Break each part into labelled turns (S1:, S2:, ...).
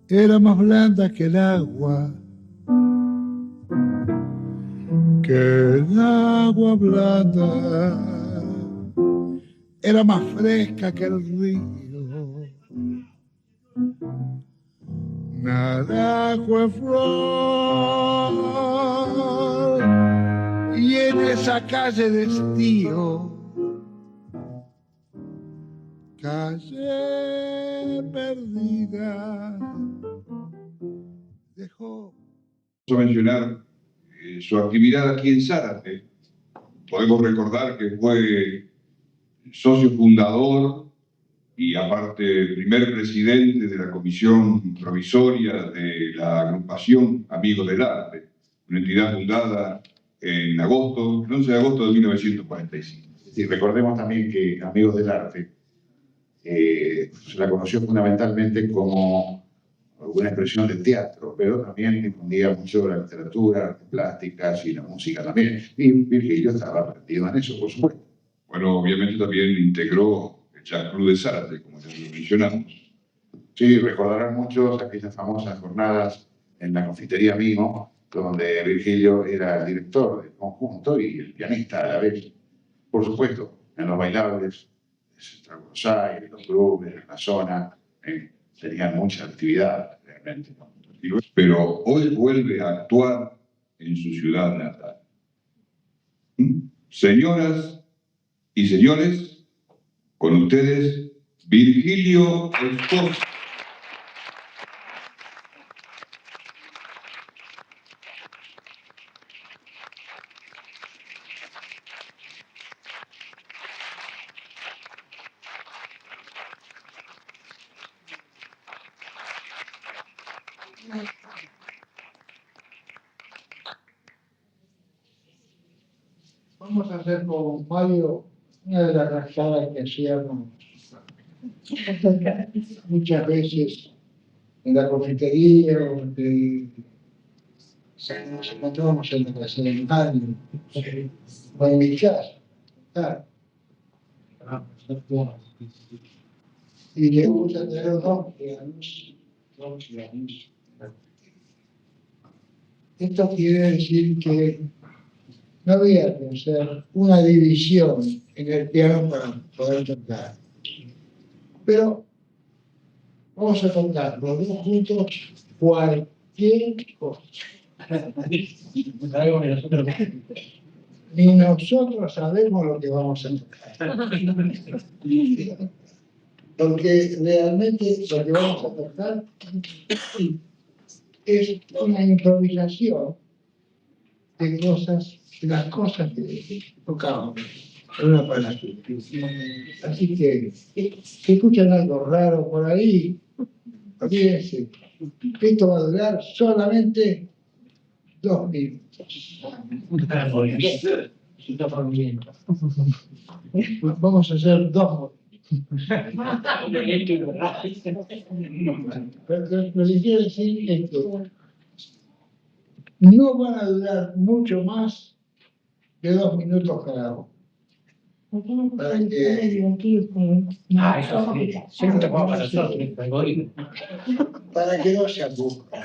S1: Era más blanda que el agua blanda, era más fresca que el río, naranjo en flor, y en esa calle de estío, calle perdida, dejó.
S2: Vamos a mencionar su actividad aquí en Zárate. Podemos recordar que fue socio fundador y aparte primer presidente de la comisión provisoria de la agrupación Amigos del Arte, una entidad fundada en agosto, el 11 de agosto de 1945.
S3: Y recordemos también que Amigos del Arte se la conoció fundamentalmente como una expresión del teatro, pero también difundía mucho la literatura, artes plásticas y la música también. Y Virgilio estaba perdido en eso, por supuesto.
S2: Bueno, obviamente también integró el Jazz Club de Zárate, como ya lo mencionamos.
S3: Sí, recordarán muchos aquellas famosas jornadas en la confitería Mimo, donde Virgilio era el director del conjunto y el pianista a la vez. Por supuesto, en los bailables de Central Buenos Aires, los clubes, en la zona, tenían mucha actividad realmente.
S2: Pero hoy vuelve a actuar en su ciudad natal. Señoras y señores, con ustedes, Virgilio Esposa.
S1: Vamos a hacer con Mario una de las rascadas que hacíamos muchas veces en la confitería o nos encontrábamos en la casa de Mario o en mi casa. Claro. Y le gusta tener dos pianos. Esto quiere decir que no había que hacer una división en el piano para poder tocar. Pero vamos a tocar los dos juntos cualquier cosa. Ni nosotros sabemos lo que vamos a tocar. Porque realmente lo que vamos a tocar es una improvisación de cosas, de las cosas que tocamos en una palabra. Así que, si escuchan algo raro por ahí, olvídense, esto va a durar solamente 2 minutos. Vamos a hacer 2 Pero lo que quiero decir es que no van a durar mucho más de 2 minutos cada uno. Para que no se aburran.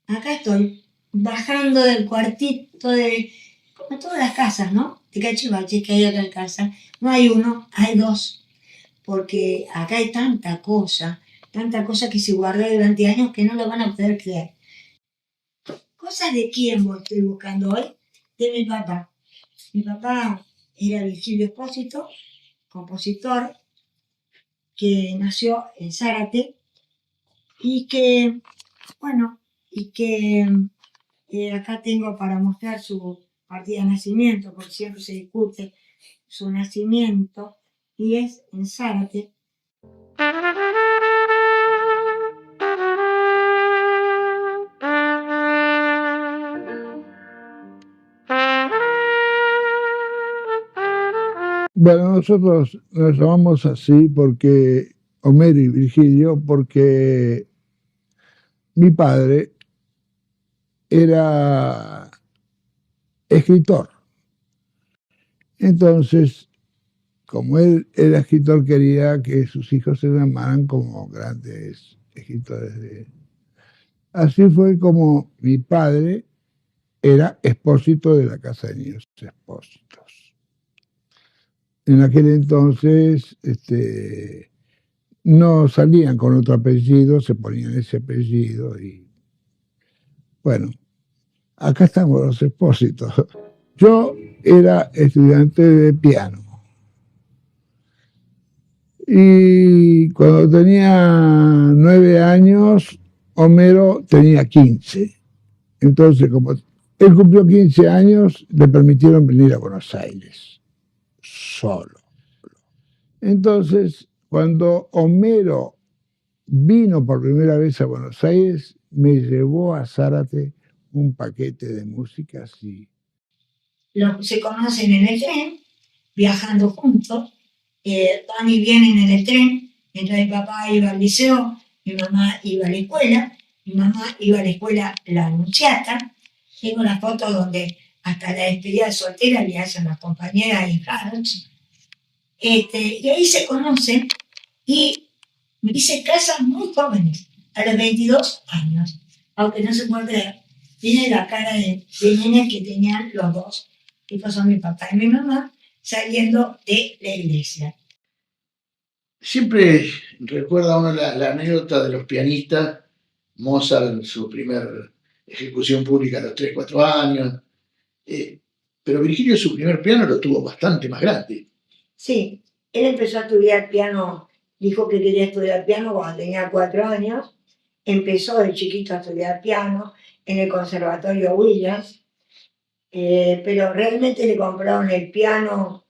S4: Acá estoy, bajando del cuartito de, como todas las casas, ¿no? De Cachivache que hay acá en casa. No hay uno, hay dos. Porque acá hay tanta cosa que se guardó durante años que no lo van a poder creer. ¿Cosas de quién estoy buscando hoy? De mi papá. Mi papá era Virgilio Espósito, compositor, que nació en Zárate y que, bueno, acá tengo para mostrar su partida de nacimiento, porque siempre se discute su nacimiento, y es en Zárate.
S1: Bueno, nosotros nos llamamos así porque, Homero y Virgilio, porque mi padre era escritor. Entonces, como él era escritor, quería que sus hijos se llamaran como grandes escritores. Así fue como mi padre era expósito de la Casa de Niños Expósitos. En aquel entonces no salían con otro apellido, se ponían ese apellido y bueno, acá estamos los expósitos. Yo era estudiante de piano y cuando tenía 9 años, Homero tenía 15. Entonces, como él cumplió 15 años, le permitieron venir a Buenos Aires solo. Entonces, cuando Homero vino por primera vez a Buenos Aires, me llevó a Zárate un paquete de música así.
S4: Se conocen en el tren, viajando juntos, van y vienen en el tren, mientras mi papá iba al liceo, mi mamá iba a la escuela, mi mamá iba a la escuela La Anunciata. Tengo una foto donde hasta la despedida de soltera le hacen las compañeras y Harrods. Y ahí se conocen y se casan muy jóvenes, a los 22 años, aunque no se puede creer. Tiene la cara de niñas que tenían los dos, que son mi papá y mi mamá, saliendo de la iglesia.
S5: Siempre recuerda uno la anécdota de los pianistas, Mozart, su primer ejecución pública a los 3, 4 años, pero Virgilio su primer piano lo tuvo bastante más grande.
S4: Sí, él empezó a estudiar piano, dijo que quería estudiar piano cuando tenía 4 años, empezó de chiquito a estudiar piano en el Conservatorio Williams, pero realmente le compraron el piano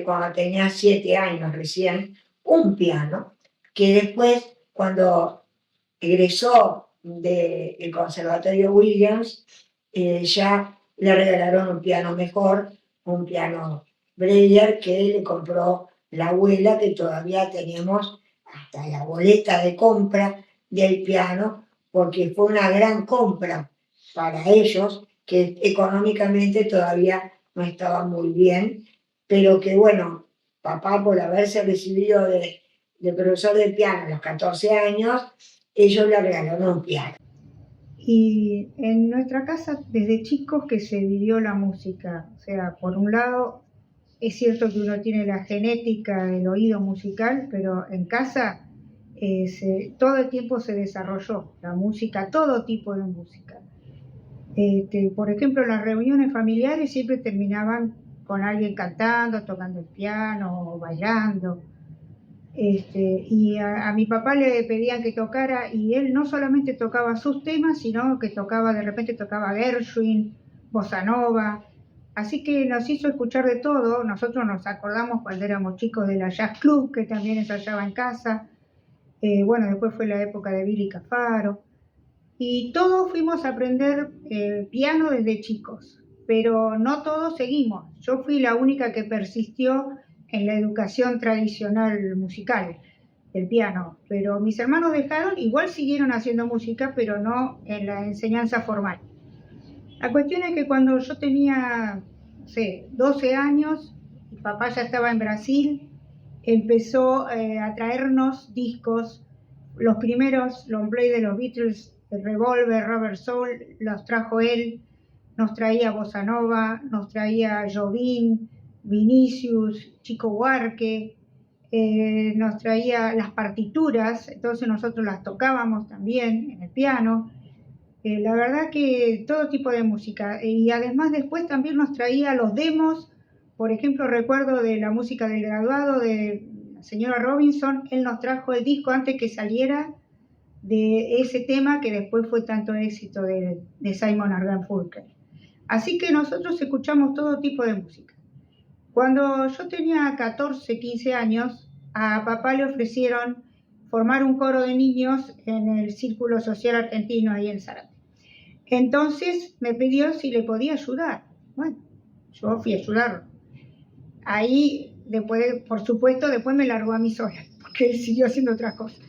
S4: cuando tenía 7 años recién, un piano, que después, cuando egresó del Conservatorio Williams, ya le regalaron un piano mejor, un piano Breyer, que le compró la abuela, que todavía tenemos hasta la boleta de compra del piano, porque fue una gran compra para ellos, que económicamente todavía no estaba muy bien, pero que bueno, papá por haberse recibido de profesor de piano a los 14 años, ellos le regalaron un piano.
S6: Y en nuestra casa, desde chicos que se vivió la música, o sea, por un lado, es cierto que uno tiene la genética, el oído musical, pero en casa todo el tiempo se desarrolló la música, todo tipo de música. Por ejemplo, las reuniones familiares siempre terminaban con alguien cantando, tocando el piano o bailando. Y a mi papá le pedían que tocara y él no solamente tocaba sus temas, sino que de repente tocaba Gershwin, bossa nova. Así que nos hizo escuchar de todo. Nosotros nos acordamos cuando éramos chicos de la Jazz Club, que también ensayaba en casa. Bueno, después fue la época de Billy Cafaro. Y todos fuimos a aprender piano desde chicos, pero no todos seguimos. Yo fui la única que persistió en la educación tradicional musical, el piano, pero mis hermanos dejaron, igual siguieron haciendo música, pero no en la enseñanza formal. La cuestión es que cuando yo tenía, no sé, 12 años, mi papá ya estaba en Brasil, empezó a traernos discos, los primeros long play de los Beatles, el Revolver, Rubber Soul, los trajo él, nos traía Bossa Nova, nos traía Jobim, Vinicius, Chico Buarque, nos traía las partituras, entonces nosotros las tocábamos también en el piano. La verdad que todo tipo de música. Y además después también nos traía los demos. Por ejemplo, recuerdo de la música del graduado de la señora Robinson, él nos trajo el disco antes que saliera de ese tema que después fue tanto éxito de Simon & Garfunkel. Así que nosotros escuchamos todo tipo de música. Cuando yo tenía 14, 15 años, a papá le ofrecieron formar un coro de niños en el Círculo Social Argentino ahí en Zárate. Entonces me pidió si le podía ayudar. Bueno, yo fui a ayudarlo. Ahí, después, por supuesto, después me largó a mí sola, porque él siguió haciendo otras cosas.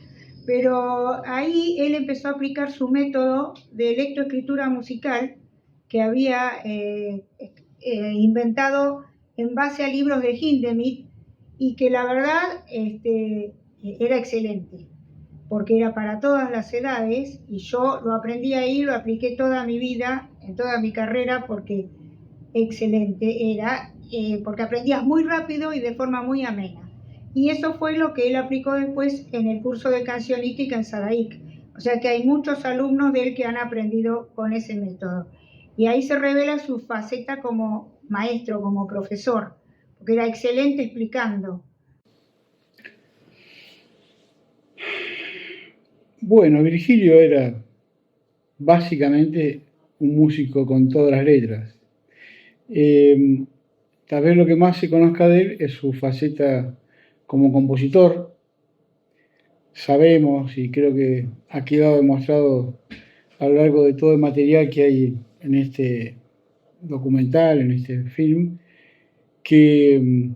S6: Pero ahí él empezó a aplicar su método de lectoescritura musical que había inventado en base a libros de Hindemith y que la verdad era excelente, porque era para todas las edades y yo lo aprendí ahí, lo apliqué toda mi vida, en toda mi carrera, porque excelente era, porque aprendías muy rápido y de forma muy amena. Y eso fue lo que él aplicó después en el curso de cancionística en Sadaic. O sea que hay muchos alumnos de él que han aprendido con ese método. Y ahí se revela su faceta como maestro, como profesor, porque era excelente explicando.
S7: Bueno, Virgilio era básicamente un músico con todas las letras. Tal vez lo que más se conozca de él es su faceta como compositor. Sabemos, y creo que ha quedado demostrado a lo largo de todo el material que hay en este documental, en este film, que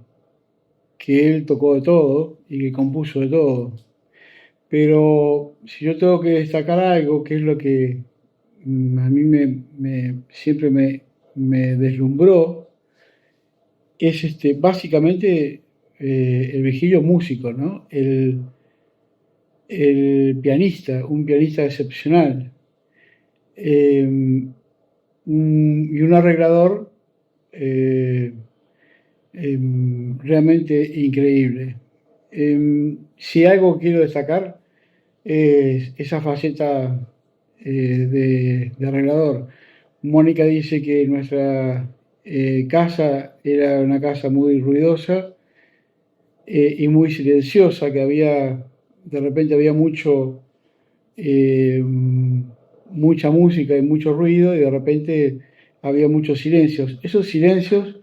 S7: él tocó de todo y que compuso de todo. Pero si yo tengo que destacar algo, que es lo que a mí siempre me deslumbró, es básicamente el Virgilio músico, ¿no? El pianista, un pianista excepcional, y un arreglador realmente increíble. Si algo quiero destacar es esa faceta de arreglador. Mónica dice que nuestra casa era una casa muy ruidosa y muy silenciosa, que de repente había mucha música y mucho ruido, y de repente había muchos silencios. Esos silencios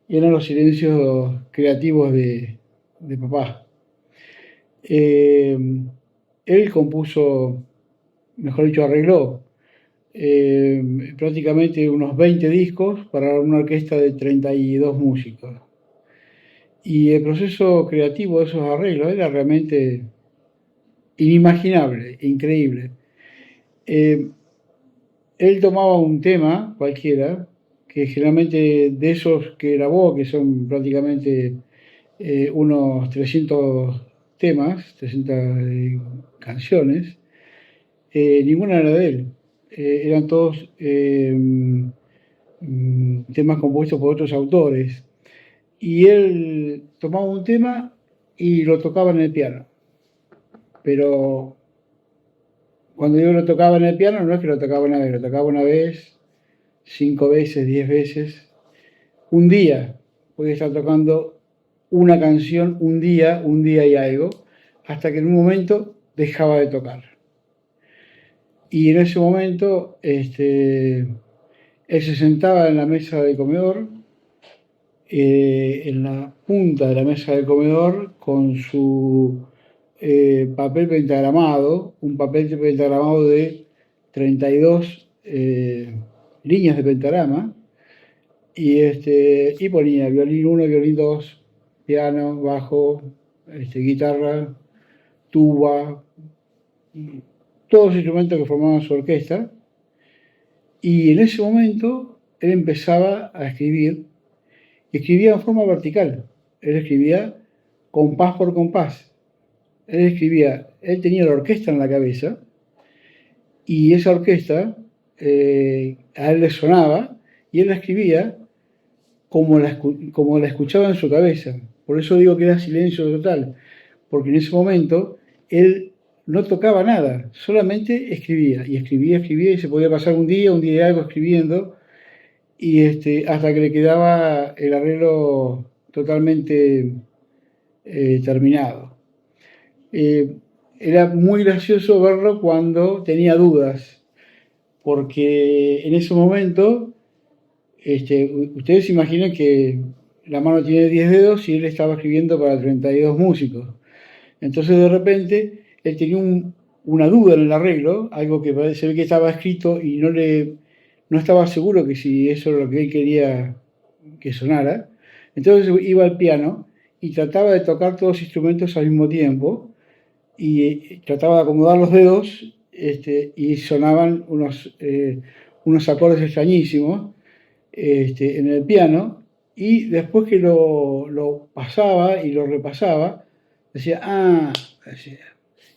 S7: eran los silencios creativos de papá. Él compuso, mejor dicho, arregló prácticamente unos 20 discos para una orquesta de 32 músicos. Y el proceso creativo de esos arreglos era realmente inimaginable, increíble. Él tomaba un tema cualquiera, que generalmente de esos que grabó, que son prácticamente unos 300 temas, 300 canciones, ninguna era de él. Eran todos temas compuestos por otros autores. Y él tomaba un tema y lo tocaba en el piano. Pero cuando yo lo tocaba en el piano, no es que lo tocaba una vez, 5 veces, 10 veces. Un día podía estar tocando una canción, un día y algo, hasta que en un momento dejaba de tocar. Y en ese momento él se sentaba en la mesa del comedor, en la punta de la mesa del comedor, con su papel pentagramado, un papel pentagramado de 32 líneas de pentagrama, y ponía violín 1, violín 2, piano, bajo, guitarra, tuba, todos los instrumentos que formaban su orquesta. Y en ese momento él empezaba a escribir, y escribía en forma vertical. Él escribía compás por compás. Él tenía la orquesta en la cabeza, y esa orquesta a él le sonaba, y él la escribía como la escuchaba en su cabeza. Por eso digo que era silencio total, porque en ese momento él no tocaba nada, solamente escribía, y se podía pasar un día y algo escribiendo, y hasta que le quedaba el arreglo totalmente terminado. Era muy gracioso verlo cuando tenía dudas, porque en ese momento ustedes se imaginan que la mano tiene 10 dedos y él estaba escribiendo para 32 músicos. Entonces de repente él tenía una duda en el arreglo, algo que se ve que estaba escrito y no estaba seguro que si eso era lo que él quería que sonara. Entonces iba al piano y trataba de tocar todos los instrumentos al mismo tiempo, y trataba de acomodar los dedos, y sonaban unos acordes extrañísimos en el piano, y después que lo pasaba y lo repasaba, decía, decía,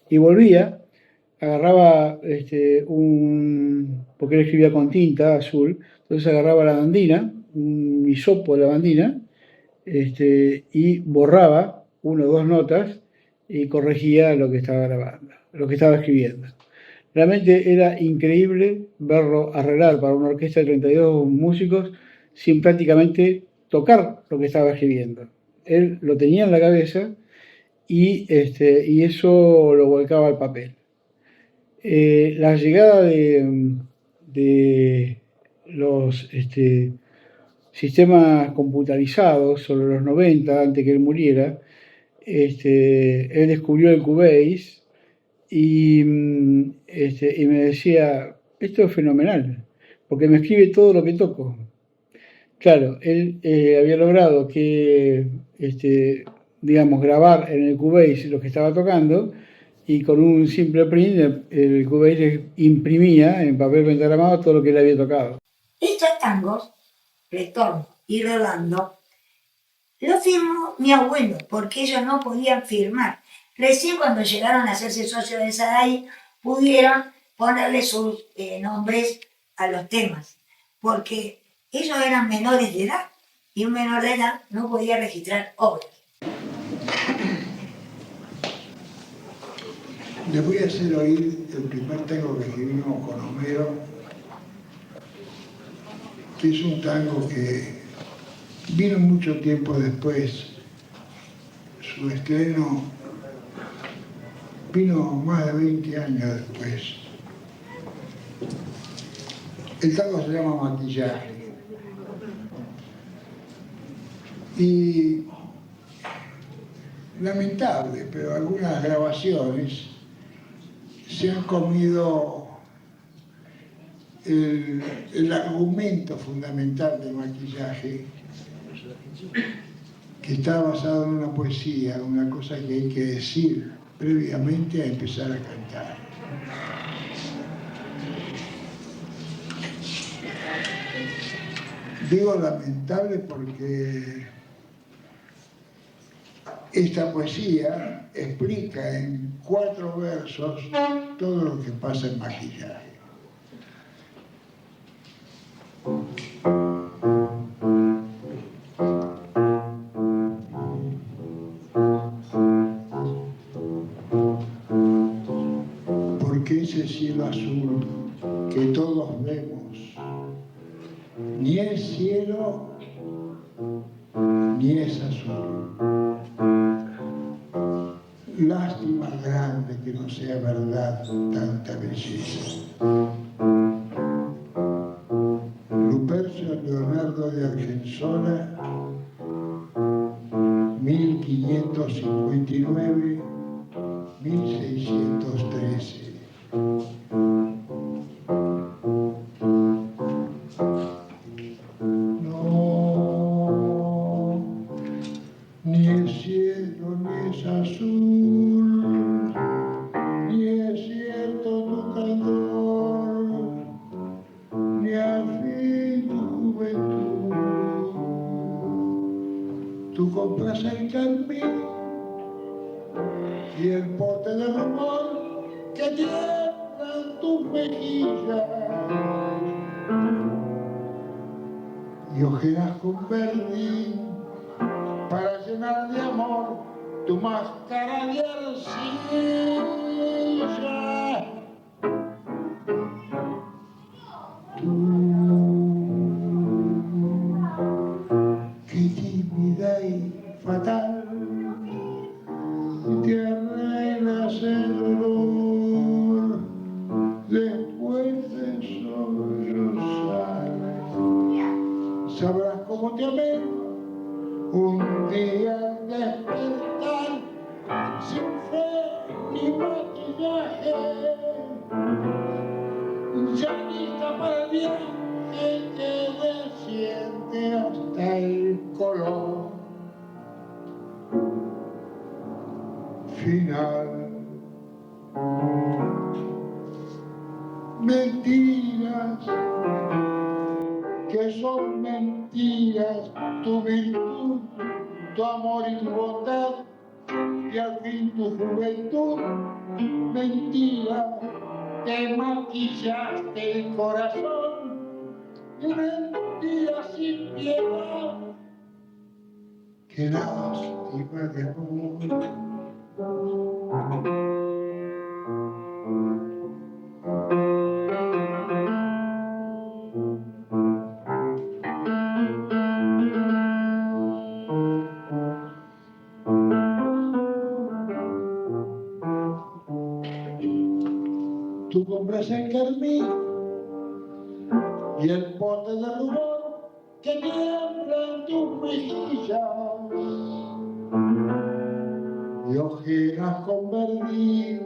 S7: y volvía, agarraba porque él escribía con tinta azul, entonces agarraba la lavandina, un hisopo de lavandina, y borraba 1 o 2 notas y corregía lo que estaba grabando, lo que estaba escribiendo. Realmente era increíble verlo arreglar para una orquesta de 32 músicos sin prácticamente tocar lo que estaba escribiendo. Él lo tenía en la cabeza y eso lo volcaba al papel. La llegada de los sistemas computarizados sobre los 90, antes que él muriera, él descubrió el Cubase, y me decía, esto es fenomenal, porque me escribe todo lo que toco. Claro, él había logrado que, digamos, grabar en el Cubase lo que estaba tocando, y con un simple print el Cubase imprimía en papel pentagramado todo lo que él había tocado.
S4: Estos tangos, Retorno y Rolando, lo firmó mi abuelo, porque ellos no podían firmar. Recién cuando llegaron a hacerse socios de Sadai, pudieron ponerle sus nombres a los temas, porque ellos eran menores de edad, y un menor de edad no podía registrar obras.
S1: Les voy a hacer oír el primer tango que escribimos con Homero, que es un tango que vino mucho tiempo después. Su estreno vino más de 20 años después. El tango se llama Maquillaje. Y lamentable, pero algunas grabaciones se han comido el argumento fundamental del Maquillaje, que está basado en una poesía, una cosa que hay que decir previamente a empezar a cantar. Digo lamentable porque esta poesía explica en 4 versos todo lo que pasa en maquillaje. Porque ese cielo azul que todos vemos ni es cielo ni es azul. Lástima grande que no sea verdad tanta belleza. Lupercio Leonardo de Argensola, 1559-1613. Ni el cielo ni es azul, ni es cierto tu candor, ni al fin tu juventud. Tú compras el carmín y el pote de rumor que tiemblan tus mejillas y ojeras con verdín para llenar de amor tu máscara de arcilla. Tú, que tímida y fatal, te arreglas el dolor después de sollozar. Sabrás cómo te amé un día al despertar, sin fe ni maquillaje, ya lista para el viaje que desciende hasta el color final. Mentiras que son mentiras, tu virtud, tu amor y tu bondad, y al fin tu juventud. Mentiras que maquillaste el corazón, y mentiras sin piedad, que lástima de amor. Tú compras el carmín y el pote de rubor que tiembla en tus mejillas y ojeras con verdín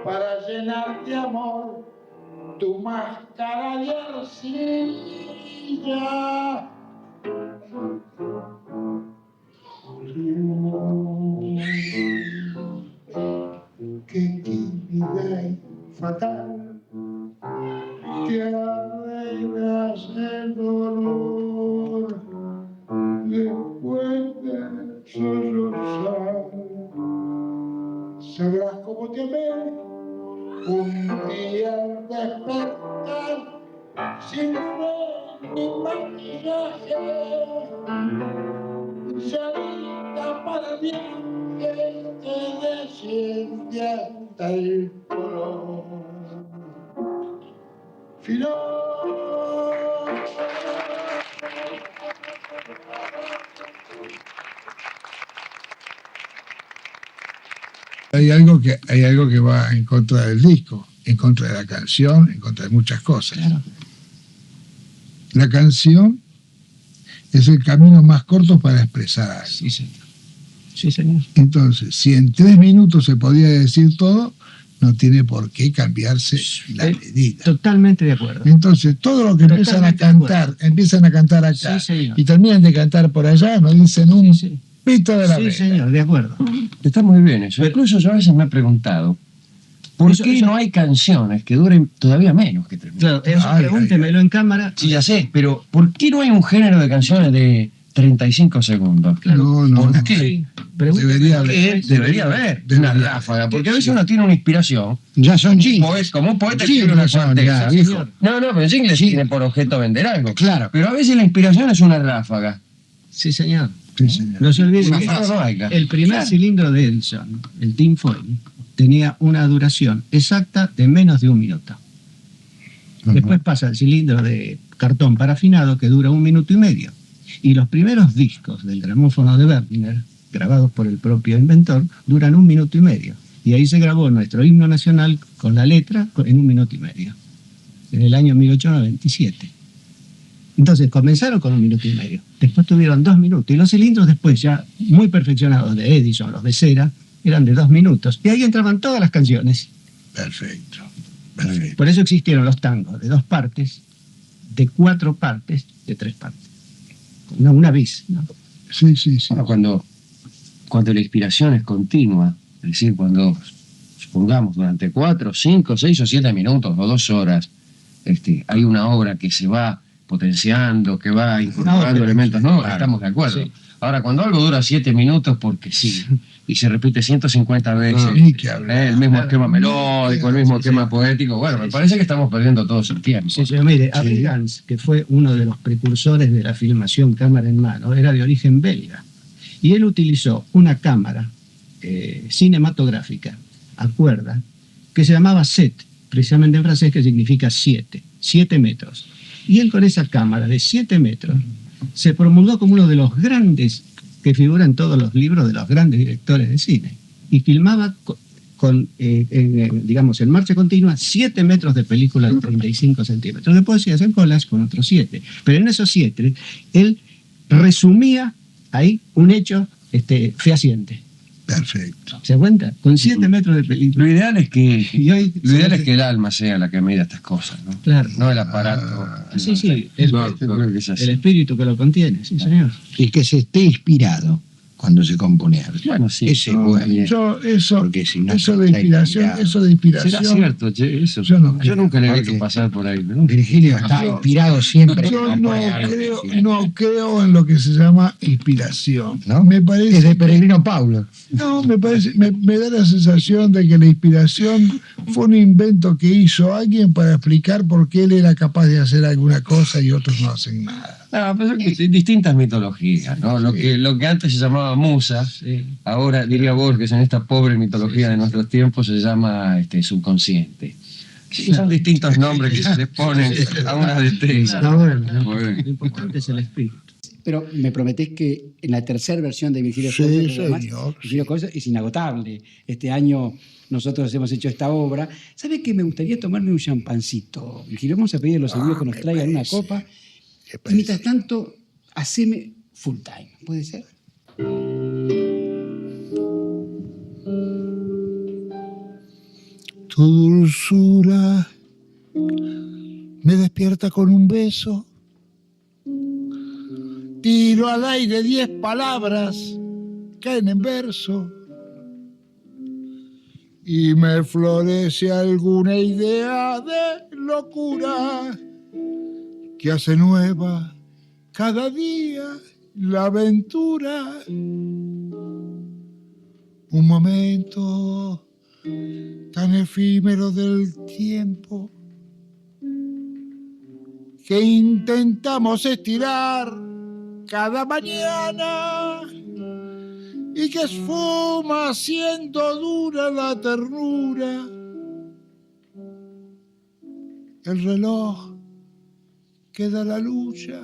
S1: para llenar de amor tu máscara de arcilla. Qué tímida y fatal, te arreglas el dolor después de sollozar. Sabrás cómo te amé un día al despertar, sin fe ni maquillaje, salida para el viaje que desciende hasta el color final.
S8: Hay algo que va en contra del disco, en contra de la canción, en contra de muchas cosas.
S9: Claro.
S8: La canción es el camino más corto para expresar algo.
S9: Sí, señor. Sí, señor.
S8: Entonces, si en 3 minutos se podía decir todo, no tiene por qué cambiarse la medida.
S9: Totalmente de acuerdo.
S8: Entonces, todo lo que empiezan a cantar acá
S9: Sí, señor.
S8: y terminan de cantar por allá, no dicen un
S9: Sí.
S8: pito de la
S9: Sí,
S8: vela.
S9: señor, de acuerdo.
S10: Está muy bien eso. Incluso yo a veces me he preguntado ¿Por
S9: Eso-
S10: qué
S9: eso-
S10: no hay canciones que duren todavía menos que 3 minutos?
S9: Claro, eso
S8: Ay,
S9: pregúntemelo en cámara.
S10: Sí, ya sé, pero ¿por qué no hay un género de canciones de 35 segundos?
S8: No, no,
S10: ¿Por
S8: no.
S10: qué?
S9: Sí, pregúntemelo
S8: Debería
S9: después.
S8: haber.
S10: Debería haber
S8: Debería
S10: una
S8: haber.
S10: ráfaga, porque a veces uno tiene una inspiración,
S8: Ya son jingles.
S10: pues, como un poeta
S8: Sí,
S10: escribe una
S8: son,
S10: cuarteta.
S8: ya, viejo.
S9: señor.
S10: No, pero el jingle
S8: Sí.
S10: tiene por objeto vender algo.
S8: Claro.
S10: Pero a veces la inspiración es una ráfaga.
S9: Sí, señor.
S8: Sí, señor.
S9: No se olviden
S10: Una
S9: que
S10: ráfaga.
S9: el primer
S10: Claro.
S9: cilindro de Edison, el Tin Foil, tenía una duración exacta de menos de 1 minuto. Después pasa el cilindro de cartón parafinado que dura 1 minuto y medio. Y los primeros discos del gramófono de Berliner, grabados por el propio inventor, duran 1 minuto y medio. Y ahí se grabó nuestro himno nacional con la letra en 1 minuto y medio, en el año 1897. Entonces comenzaron con 1 minuto y medio, después tuvieron 2 minutos, y los cilindros después ya muy perfeccionados de Edison, los de cera, eran de 2 minutos, y ahí entraban todas las canciones.
S8: Perfecto. Perfecto.
S9: Por eso existieron los tangos de 2 partes, de 4 partes, de 3 partes. Una bis, ¿no?
S8: Sí, sí, sí.
S10: Bueno, cuando la inspiración es continua, es decir, cuando, supongamos, durante 4, 5, 6 o 7 minutos o 2 horas, hay una obra que se va potenciando, que va incorporando
S9: ópera,
S10: elementos nuevos,
S8: claro.
S10: estamos de acuerdo.
S9: Sí.
S10: Ahora, cuando algo dura 7 minutos porque sí, y se repite 150 veces,
S8: Ni que hablar.
S10: el mismo esquema melódico, el mismo esquema poético, bueno, me parece que estamos perdiendo todo el tiempo.
S9: Sí, señor, mire, Henri Gans, que fue uno de los precursores de la filmación cámara en mano, era de origen belga. Y él utilizó una cámara cinematográfica a cuerda que se llamaba set, precisamente en francés, que significa 7 metros. Y él con esa cámara de 7 metros se promulgó como uno de los grandes que figura en todos los libros de los grandes directores de cine. Y filmaba digamos, en marcha continua 7 metros de película de 35 centímetros. Después se hacen colas con otros 7. Pero en esos 7, él resumía ahí un hecho fehaciente.
S8: Perfecto.
S9: ¿Se da cuenta? Con 7 metros de película.
S10: Lo ideal es que
S9: Y hoy
S10: el alma sea la que mida estas cosas, ¿no?
S9: Claro.
S10: No el aparato.
S9: Sí, sí, el
S10: No, yo creo que es así.
S9: espíritu que lo contiene, sí, señor.
S11: Y que se esté inspirado cuando se compone algo.
S10: Bueno, sí.
S11: Ese es
S8: No,
S11: bueno.
S8: eso
S11: Porque si no
S8: de
S11: está
S8: inspiración,
S11: inspirado.
S8: eso de inspiración.
S10: ¿Será cierto, che, eso?
S8: Yo no
S10: Yo nunca le he
S11: creo.
S10: visto pasar por ahí, ¿no?
S11: Virgilio está
S8: Yo-
S11: inspirado siempre.
S8: Yo
S11: cuando
S8: no
S11: pone algo
S8: creo,
S11: que
S8: no creo en lo que se llama inspiración.
S11: ¿No?
S8: Me
S11: Es
S8: parece,
S11: de Peregrino Paulo.
S8: no, me da la sensación de que la inspiración fue un invento que hizo alguien para explicar por qué él era capaz de hacer alguna cosa y otros no hacen nada.
S10: No, pero son distintas mitologías, ¿no? Lo que antes se llamaba musa, ahora diría Borges, en esta pobre mitología de nuestros tiempos se llama subconsciente. Sí, son distintos nombres que se le ponen a una destreza.
S9: Está bueno, ¿no?
S10: Muy bien.
S9: Lo importante es el espíritu.
S12: Pero me prometés que en la tercera versión de Virgilio
S8: Sí,
S12: Cosas, lo demás,
S8: señor,
S12: Virgilio Cosas es inagotable. Este año nosotros hemos hecho esta obra. ¿Sabe qué? Me gustaría tomarme un champancito. Virgilio, vamos a pedir a los amigos que nos
S8: me
S12: traigan una
S8: parece.
S12: copa.
S8: ¿Qué
S12: Y
S8: parece?
S12: mientras tanto, haceme full time. ¿Puede ser?
S8: Tu dulzura me despierta con un beso. Tiro al aire 10 palabras, caen en verso. Y me florece alguna idea de locura que hace nueva cada día la aventura. Un momento tan efímero del tiempo que intentamos estirar cada mañana y que esfuma haciendo dura la ternura. El reloj queda la lucha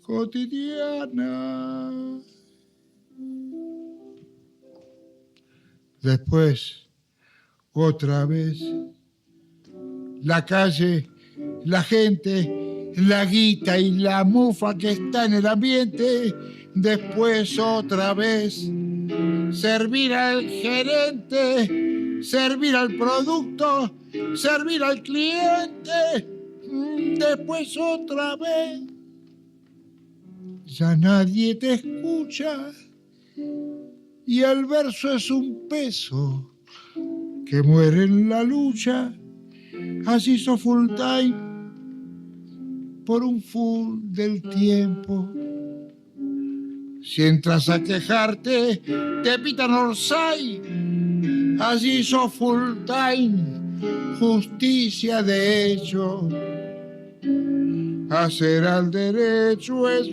S8: cotidiana. Después, otra vez, la calle, la gente, la guita y la mufa que está en el ambiente. Después, otra vez, servir al gerente, servir al producto, servir al cliente. Después, otra vez, ya nadie te escucha y el verso es un peso que muere en la lucha, así hizo full time por un full del tiempo. Si entras a quejarte, te pitan Orsay, así hizo full time, justicia de hecho. Hacer al derecho es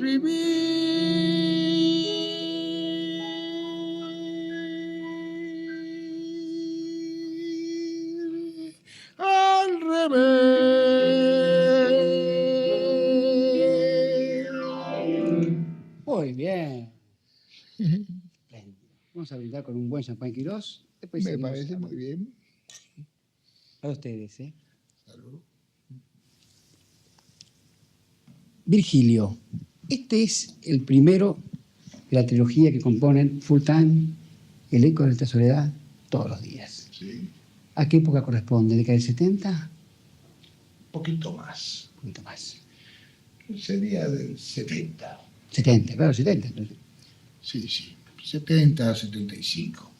S8: vivir al revés.
S12: Muy bien. Espléndido. Vamos a brindar con un buen champán Quirós. Después
S8: Me
S12: seguimos
S8: parece
S12: hablando.
S8: muy bien.
S12: Para ustedes, ¿eh?
S8: Salud.
S12: Virgilio, este es el primero de la trilogía que componen Full Time, El eco de la soledad, todos los días.
S8: Sí,
S12: ¿A qué época corresponde? ¿Década del 70?
S8: un poquito más.
S12: Un poquito más.
S8: Sería del 70.
S12: 70, claro, 70.
S8: Sí, 70, 75.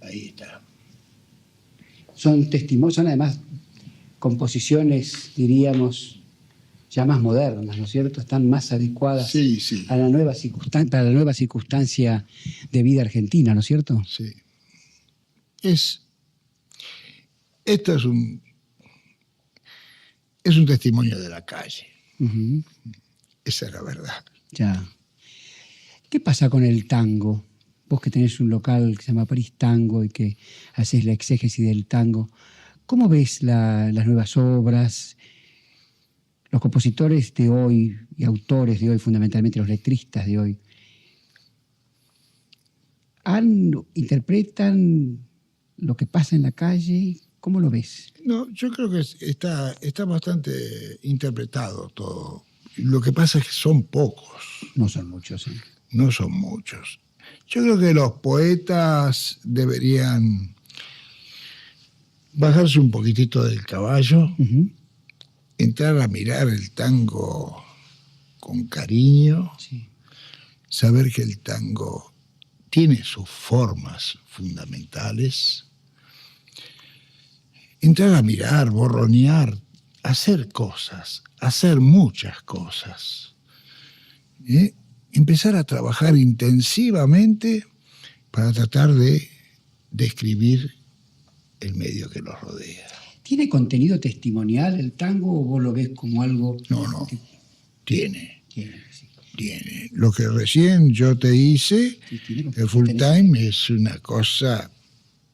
S8: Ahí está.
S12: Son testimonios, son además composiciones, diríamos, ya más modernas, ¿no es cierto? Están más adecuadas
S8: Sí, sí.
S12: a la nueva para la nueva circunstancia de vida argentina, ¿no es cierto?
S8: Sí. Esto es un testimonio de la calle.
S12: Ujú.
S8: Esa es la verdad.
S12: Ya. ¿Qué pasa con el tango? Vos que tenés un local que se llama París Tango y que haces la exégesis del tango, ¿cómo ves las nuevas obras? Los compositores de hoy y autores de hoy, fundamentalmente los letristas de hoy, interpretan lo que pasa en la calle. ¿Cómo lo ves?
S8: No, yo creo que está bastante interpretado todo. Lo que pasa es que son pocos.
S12: No son muchos, ¿eh?
S8: No son muchos. Yo creo que los poetas deberían bajarse un poquitito del caballo,
S12: Ujú.
S8: entrar a mirar el tango con cariño,
S12: Sí.
S8: saber que el tango tiene sus formas fundamentales, entrar a mirar, borronear, hacer cosas, hacer muchas cosas. Empezar a trabajar intensivamente para tratar de describir el medio que los rodea.
S12: ¿Tiene contenido testimonial el tango o vos lo ves como algo
S8: No,
S12: que
S8: tiene.
S12: sí,
S8: Tiene. Lo que recién yo te hice,
S12: tiene
S8: el full time, es una cosa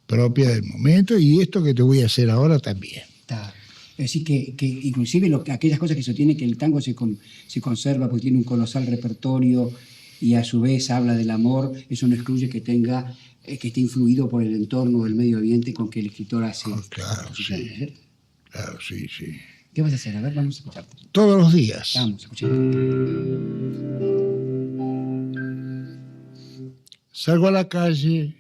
S8: propia del momento y esto que te voy a hacer ahora también.
S12: Está. Es decir, que inclusive aquellas cosas que sostiene que el tango se conserva porque tiene un colosal repertorio y a su vez habla del amor, eso no excluye que esté influido por el entorno del medio ambiente con que el escritor hace.
S8: Claro, sí.
S12: ¿Eh?
S8: Claro, sí.
S12: ¿Qué vas a hacer? A ver, vamos a escucharte.
S8: Todos los días.
S12: Vamos, escuchando.
S8: Salgo a la calle.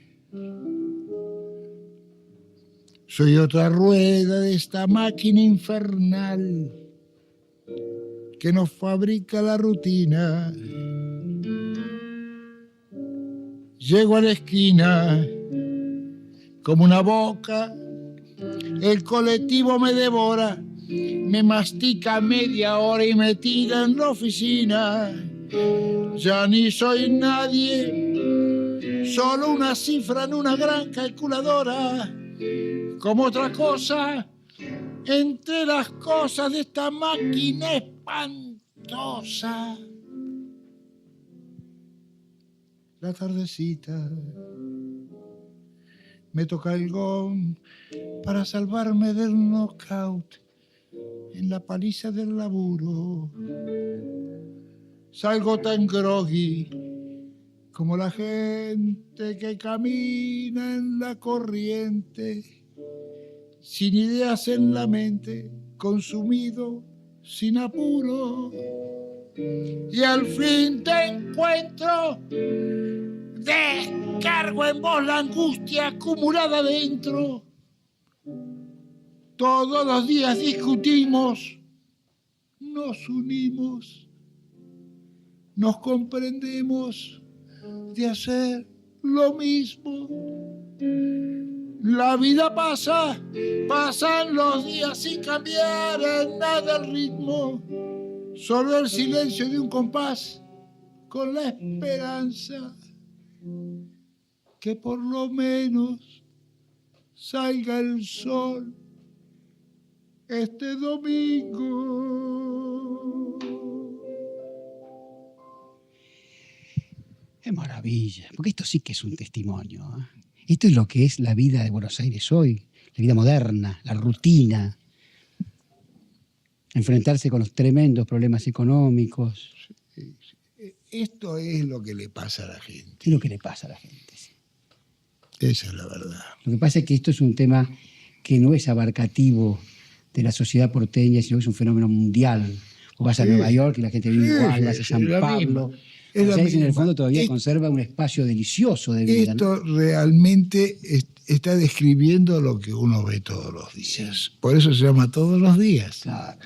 S8: Soy otra rueda de esta máquina infernal que nos fabrica la rutina. Llego a la esquina como una boca, el colectivo me devora, me mastica media hora y me tira en la oficina. Ya ni soy nadie, solo una cifra en una gran calculadora. Como otra cosa, entre las cosas de esta máquina espantosa. La tardecita me toca el gong para salvarme del knockout en la paliza del laburo. Salgo tan groggy como la gente que camina en la corriente, sin ideas en la mente, consumido sin apuro. Y al fin te encuentro, descargo en vos la angustia acumulada dentro. Todos los días discutimos, nos unimos, nos comprendemos de hacer lo mismo. La vida pasa, pasan los días sin cambiar en nada el ritmo. Solo el silencio de un compás con la esperanza que por lo menos salga el sol este domingo.
S12: Qué maravilla, porque esto sí que es un testimonio. Esto es lo que es la vida de Buenos Aires hoy, la vida moderna, la rutina. Enfrentarse con los tremendos problemas económicos.
S8: Esto es lo que le pasa a la gente.
S12: Es lo que le pasa a la gente, sí.
S8: Esa es la verdad.
S12: Lo que pasa es que esto es un tema que no es abarcativo de la sociedad porteña, sino que es un fenómeno mundial. Vos vas a Nueva York y la gente vive igual, vas a San Pablo. Buenos Aires en el fondo todavía conserva un espacio delicioso de vida.
S8: Esto realmente está describiendo lo que uno ve todos los días. Sí. Por eso se llama Todos los Días.
S12: Claro.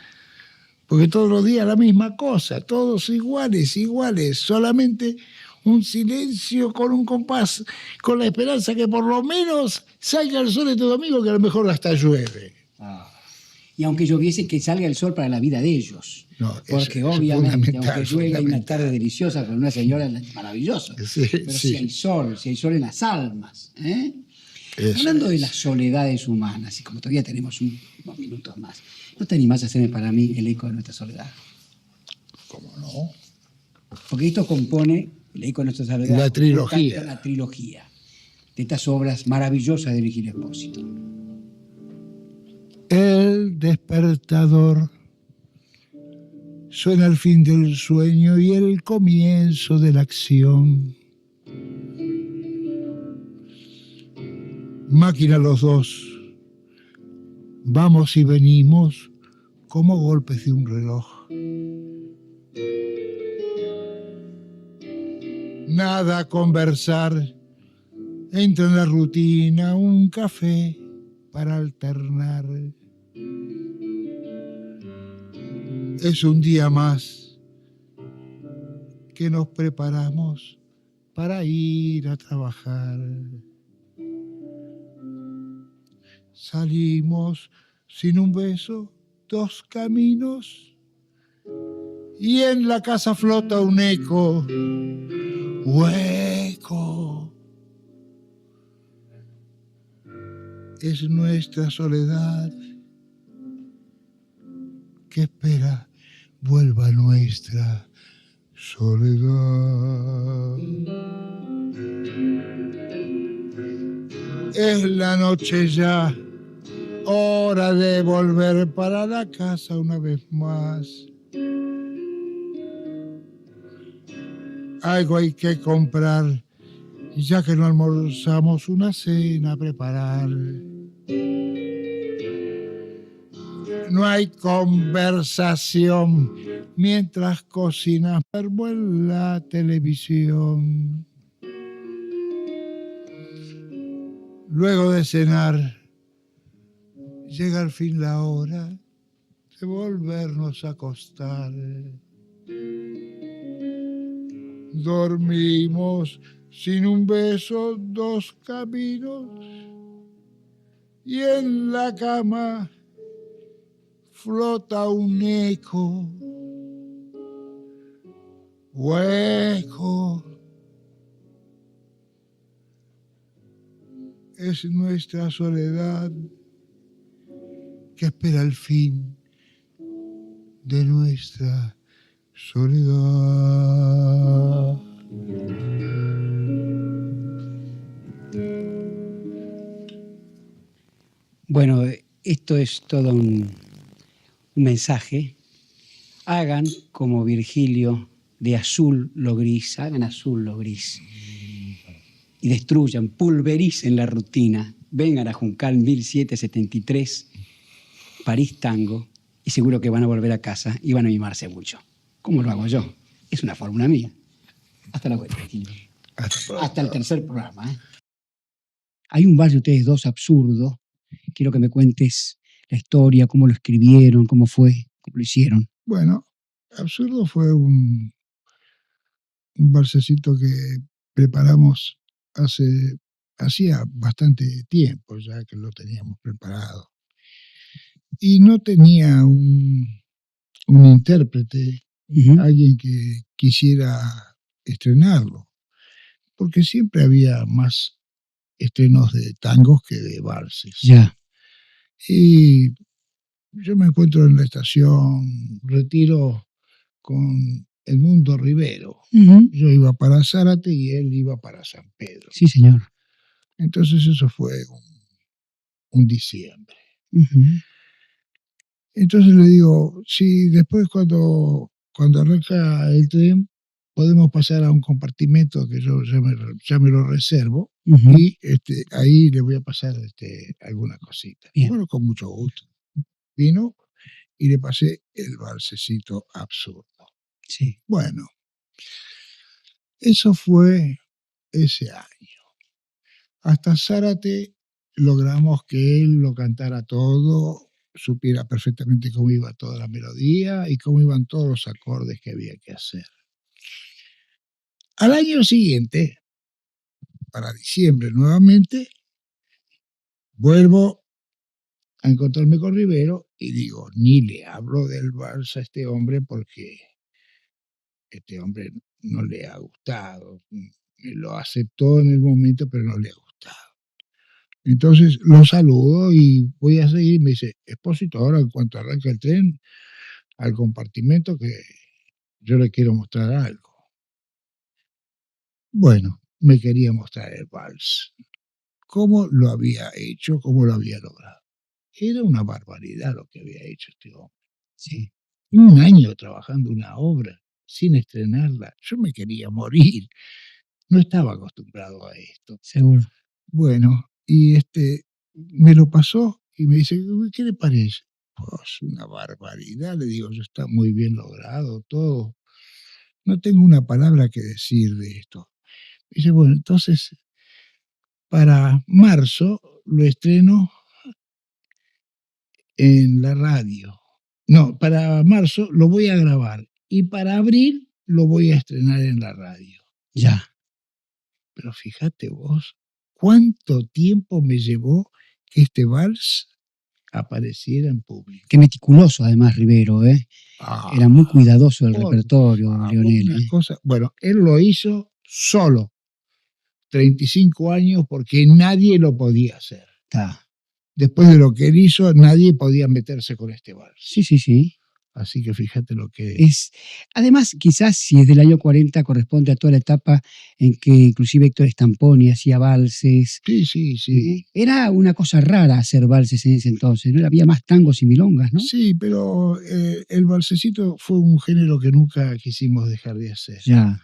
S8: Porque todos los días la misma cosa, todos iguales, solamente un silencio con un compás, con la esperanza que por lo menos salga el sol este domingo, que a lo mejor hasta llueve.
S12: Y aunque lloviese, que salga el sol para la vida de ellos.
S8: No,
S12: porque obviamente, aunque llueva, hay una tarde deliciosa con una señora maravillosa.
S8: Sí,
S12: pero
S8: sí.
S12: si hay sol en las almas. Hablando de las soledades humanas, y como todavía tenemos unos minutos más, ¿no te animás a hacerme para mí el eco de nuestra soledad?
S8: ¿Cómo no?
S12: Porque esto compone el eco de nuestra soledad.
S8: La trilogía.
S12: La trilogía de estas obras maravillosas de Virgilio Espósito.
S8: El despertador suena el fin del sueño y el comienzo de la acción. Máquina los dos, vamos y venimos como golpes de un reloj. Nada a conversar, entra en la rutina un café para alternar. Es un día más que nos preparamos para ir a trabajar. Salimos sin un beso, dos caminos, y en la casa flota un eco hueco. Es nuestra soledad que espera vuelva nuestra soledad. Es la noche ya, hora de volver para la casa una vez más. Algo hay que comprar, ya que no almorzamos, una cena a preparar. No hay conversación mientras cocinas, verbo en la televisión. Luego de cenar, llega al fin la hora de volvernos a acostar. Dormimos sin un beso, dos caminos, y en la cama flota un eco hueco. Es nuestra soledad que espera el fin de nuestra soledad.
S12: Bueno, esto es todo un mensaje. Hagan como Virgilio, de azul lo gris, hagan azul lo gris. Y destruyan, pulvericen la rutina. Vengan a Juncal 1773, París Tango, y seguro que van a volver a casa y van a mimarse mucho. ¿Cómo lo hago yo? Es una fórmula mía. Hasta la vuelta, Virgilio. Hasta el tercer programa. Hay un vals de ustedes dos absurdo. Quiero que me cuentes la historia, cómo lo escribieron, cómo fue, cómo lo hicieron.
S8: Bueno, absurdo fue un valsecito que preparamos hace hacía bastante tiempo ya que lo teníamos preparado. Y no tenía un intérprete, alguien que quisiera estrenarlo, porque siempre había más estrenos de tangos que de valses.
S12: Ya.
S8: Y yo me encuentro en la estación Retiro con Edmundo Rivero. Yo iba para Zárate y él iba para San Pedro.
S12: Sí, señor.
S8: Entonces eso fue un diciembre. Entonces le digo, si después cuando arranca el tren podemos pasar a un compartimento que yo ya me lo reservo y ahí le voy a pasar alguna cosita.
S12: Bien.
S8: Bueno, con mucho gusto. Vino y le pasé el valsecito absurdo.
S12: Sí.
S8: Bueno, eso fue ese año. Hasta Zárate logramos que él lo cantara todo, supiera perfectamente cómo iba toda la melodía y cómo iban todos los acordes que había que hacer. Al año siguiente, para diciembre nuevamente, vuelvo a encontrarme con Rivero y digo, ni le hablo del vals a este hombre porque este hombre no le ha gustado. Me lo aceptó en el momento, pero no le ha gustado. Entonces lo saludo y voy a seguir. Me dice, Espósito, ahora en cuanto arranca el tren, al compartimento que yo le quiero mostrar algo. Bueno, me quería mostrar el vals. ¿Cómo lo había hecho? ¿Cómo lo había logrado? Era una barbaridad lo que había hecho este hombre.
S12: Sí.
S8: Un año trabajando una obra sin estrenarla. Yo me quería morir. No estaba acostumbrado a esto.
S12: Seguro.
S8: Bueno, y me lo pasó y me dice, ¿qué le parece? Pues una barbaridad, le digo, yo está muy bien logrado todo. No tengo una palabra que decir de esto. Dice, bueno, entonces para marzo lo estreno en la radio. No, para marzo lo voy a grabar y para abril lo voy a estrenar en la radio.
S12: Ya.
S8: Pero fíjate vos, ¿cuánto tiempo me llevó que este vals apareciera en público?
S12: Qué meticuloso además Rivero, ¿eh? Era muy cuidadoso del repertorio, Leonel.
S8: Bueno, él lo hizo solo, 35 años, porque nadie lo podía hacer. Después de lo que él hizo, nadie podía meterse con este vals.
S12: Sí.
S8: Así que fíjate lo que
S12: es. Además, quizás si es del año 40, corresponde a toda la etapa en que inclusive Héctor Stamponi hacía valses.
S8: Sí.
S12: Era una cosa rara hacer valses en ese entonces, ¿no? Había más tangos y milongas, ¿no?
S8: Sí, pero el valsecito fue un género que nunca quisimos dejar de hacer.
S12: Ya.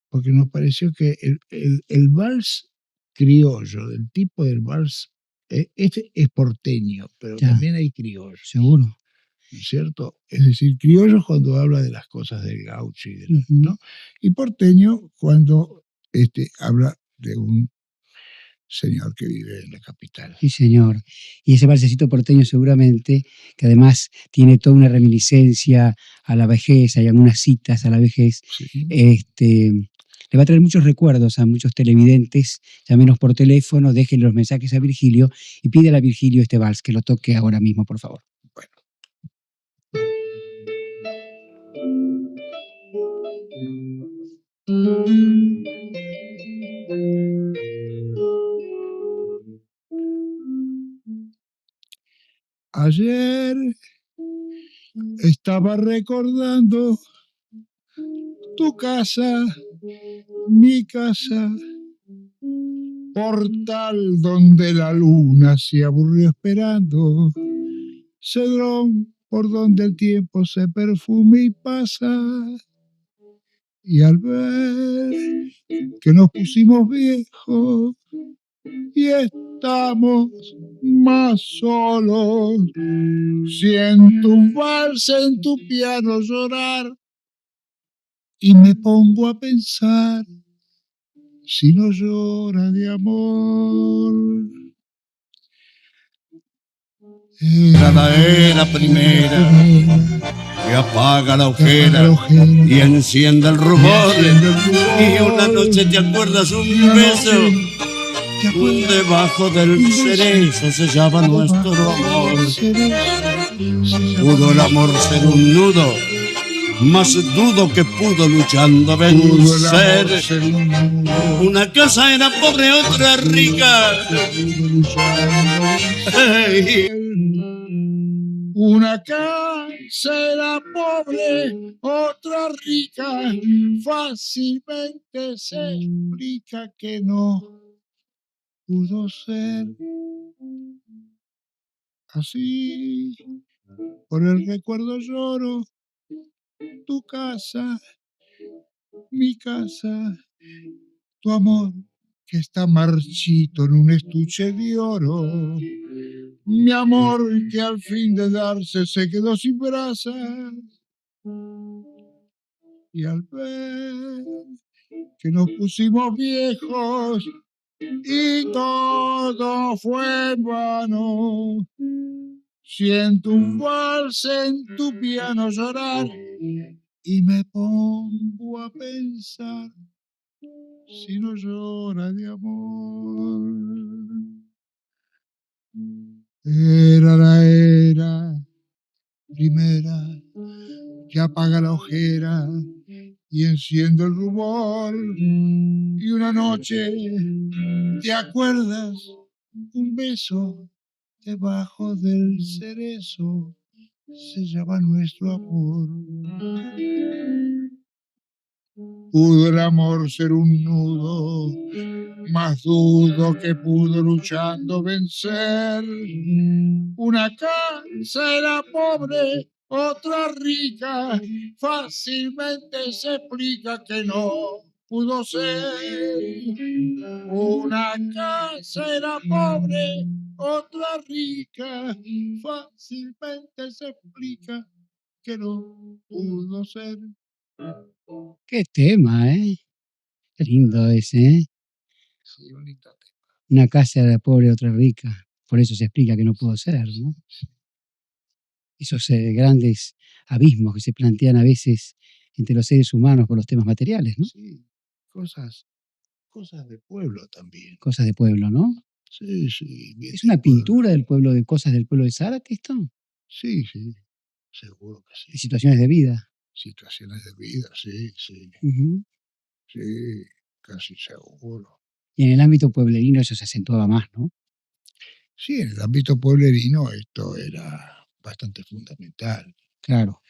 S8: Porque nos pareció que el vals criollo, del tipo del vals, este es porteño, pero también hay criollos.
S12: Seguro.
S8: ¿Cierto? Es decir, criollos cuando habla de las cosas del gaucho y ¿no? Y porteño cuando habla de un señor que vive en la capital.
S12: Sí, señor. Y ese valsecito porteño seguramente, que además tiene toda una reminiscencia a la vejez, hay algunas citas a la vejez, le va a traer muchos recuerdos a muchos televidentes. Llámenos por teléfono, dejen los mensajes a Virgilio y pídele a Virgilio este vals, que lo toque ahora mismo, por favor.
S8: Bueno. Ayer estaba recordando tu casa, mi casa, portal donde la luna se aburrió esperando, cedrón por donde el tiempo se perfume y pasa. Y al ver que nos pusimos viejos y estamos más solos, siento un vals en tu piano llorar y me pongo a pensar si no llora de amor.
S13: La primera que apaga la ojera y enciende el rubor, y una noche te acuerdas un beso Debajo del cerezo se llama nuestro amor. Pudo el amor ser un nudo, más dudo que pudo luchando vencer. Una casa era pobre, otra rica. Hey.
S8: Una casa era pobre, otra rica. Fácilmente se explica que no pudo ser así. Por el recuerdo lloro tu casa, mi casa, tu amor que está marchito en un estuche de oro. Mi amor que al fin de darse se quedó sin brasas. Y al ver que nos pusimos viejos y todo fue en vano, siento un vals en tu piano llorar y me pongo a pensar si no llora de amor. Era la era primera que apaga la ojera y enciendo el rubor. Y una noche, ¿te acuerdas? Un beso debajo del cerezo se llama nuestro amor. Pudo el amor ser un nudo, más dudo que pudo luchando vencer. Una casa era pobre, otra rica, fácilmente se explica que no pudo ser. Una casa era pobre, otra rica, fácilmente se explica que no pudo ser.
S12: Qué tema, ¿eh? Qué lindo ese, ¿eh?
S8: Sí, bonito.
S12: Una casa de pobre, otra rica. Por eso se explica que no pudo ser, ¿no? Esos grandes abismos que se plantean a veces entre los seres humanos por los temas materiales, ¿no?
S8: Sí, cosas de pueblo también.
S12: Cosas de pueblo, ¿no?
S8: Sí, sí.
S12: ¿Es una pintura del pueblo, de cosas del pueblo de Zárate esto?
S8: Sí, sí, seguro que sí.
S12: De situaciones de vida.
S8: Situaciones de vida, sí, sí.
S12: Ujú.
S8: Sí, casi seguro.
S12: Y en el ámbito pueblerino eso se acentuaba más, ¿no?
S8: Sí, en el ámbito pueblerino esto era bastante fundamental.
S12: Claro.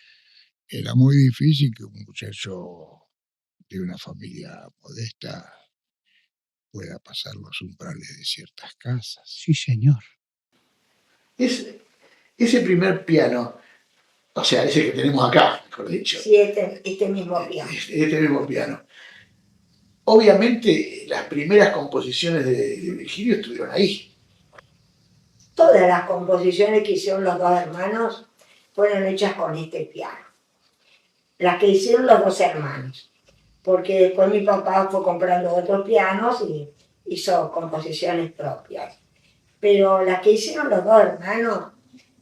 S8: Era muy difícil que un muchacho de una familia modesta pueda pasar los umbrales de ciertas casas.
S12: Sí, señor.
S5: Ese primer piano, o sea, ese que tenemos acá, mejor dicho.
S4: Sí, este mismo piano.
S5: Este mismo piano. Obviamente, las primeras composiciones de Virgilio estuvieron ahí.
S4: Todas las composiciones que hicieron los dos hermanos fueron hechas con este piano. Las que hicieron los dos hermanos. Porque después mi papá fue comprando otros pianos y hizo composiciones propias. Pero las que hicieron los dos hermanos,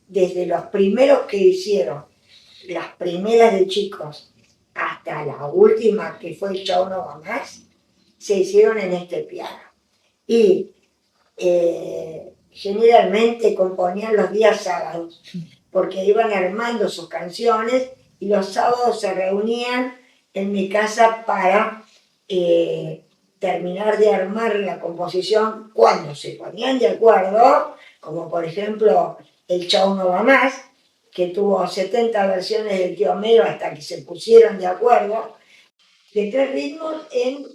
S4: desde los primeros que hicieron, las primeras de chicos, hasta la última que fue el Chau No Va Más, se hicieron en este piano. Y generalmente componían los días sábados, porque iban armando sus canciones y los sábados se reunían en mi casa para terminar de armar la composición cuando se ponían de acuerdo, como por ejemplo el Chau No Va Más, que tuvo 70 versiones del Tío Homero hasta que se pusieron de acuerdo, de 3 ritmos en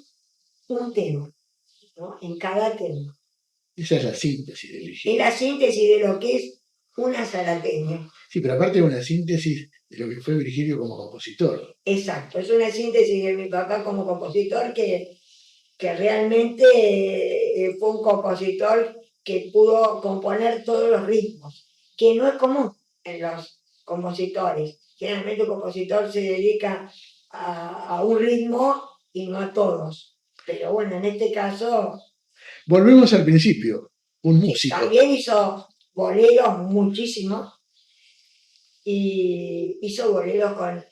S4: un tema, ¿no? En cada tema.
S5: Esa es la síntesis de Virgilio.
S4: Es la síntesis de lo que es una zarateña.
S5: Sí, pero aparte es una síntesis de lo que fue Virgilio como compositor.
S4: Exacto, es una síntesis de mi papá como compositor que realmente fue un compositor que pudo componer todos los ritmos, que no es común en los compositores. Generalmente el compositor se dedica a un ritmo y no a todos. Pero bueno, en este caso...
S5: Volvemos al principio, un músico.
S4: También hizo boleros muchísimos y hizo boleros con...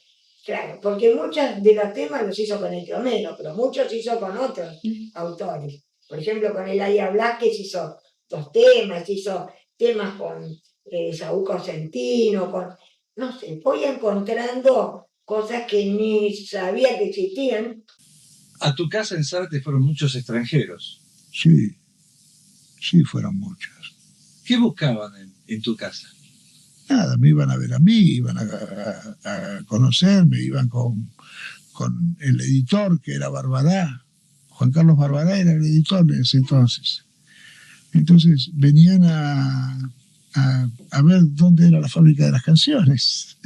S4: Claro, porque muchos de los temas los hizo con el Tío Homero, pero muchos hizo con otros autores. Por ejemplo, con Eladia Blasquez hizo 2 temas, hizo temas con Saúl Cosentino, no sé, voy encontrando cosas que ni sabía que existían.
S14: A tu casa en Zárate fueron muchos extranjeros.
S8: Sí, sí, fueron muchos.
S14: ¿Qué buscaban en tu casa?
S8: Nada, me iban a ver a mí, iban a conocerme, iban con el editor, que era Barbará. Juan Carlos Barbará era el editor en ese entonces. Entonces venían a ver dónde era la fábrica de las canciones.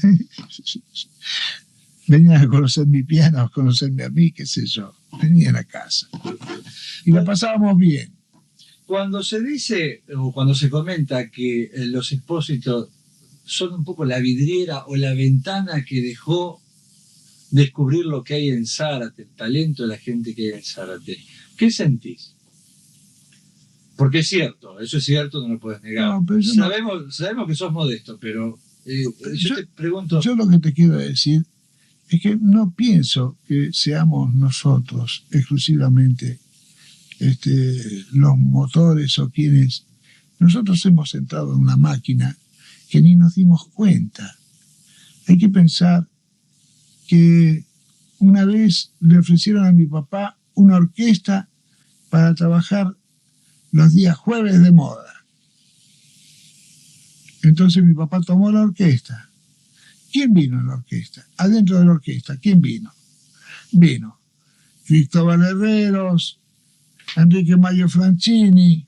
S8: Venían a conocer mi piano, a conocerme a mí, qué sé yo. Venían a casa. Y la pasábamos bien.
S14: Cuando se dice o cuando se comenta que los Expósitos son un poco la vidriera o la ventana que dejó descubrir lo que hay en Zárate, el talento de la gente que hay en Zárate, ¿qué sentís? Porque es cierto, eso es cierto, no lo puedes negar.
S8: No, pero
S14: sabemos que sos modesto, pero yo te pregunto...
S8: Yo lo que te quiero decir es que no pienso que seamos nosotros exclusivamente los motores o quienes... Nosotros hemos entrado en una máquina que ni nos dimos cuenta. Hay que pensar que una vez le ofrecieron a mi papá una orquesta para trabajar los días jueves de moda. Entonces mi papá tomó la orquesta. ¿Quién vino en la orquesta? Adentro de la orquesta, ¿quién vino? Vino Cristóbal Herreros, Enrique Mayo Franchini,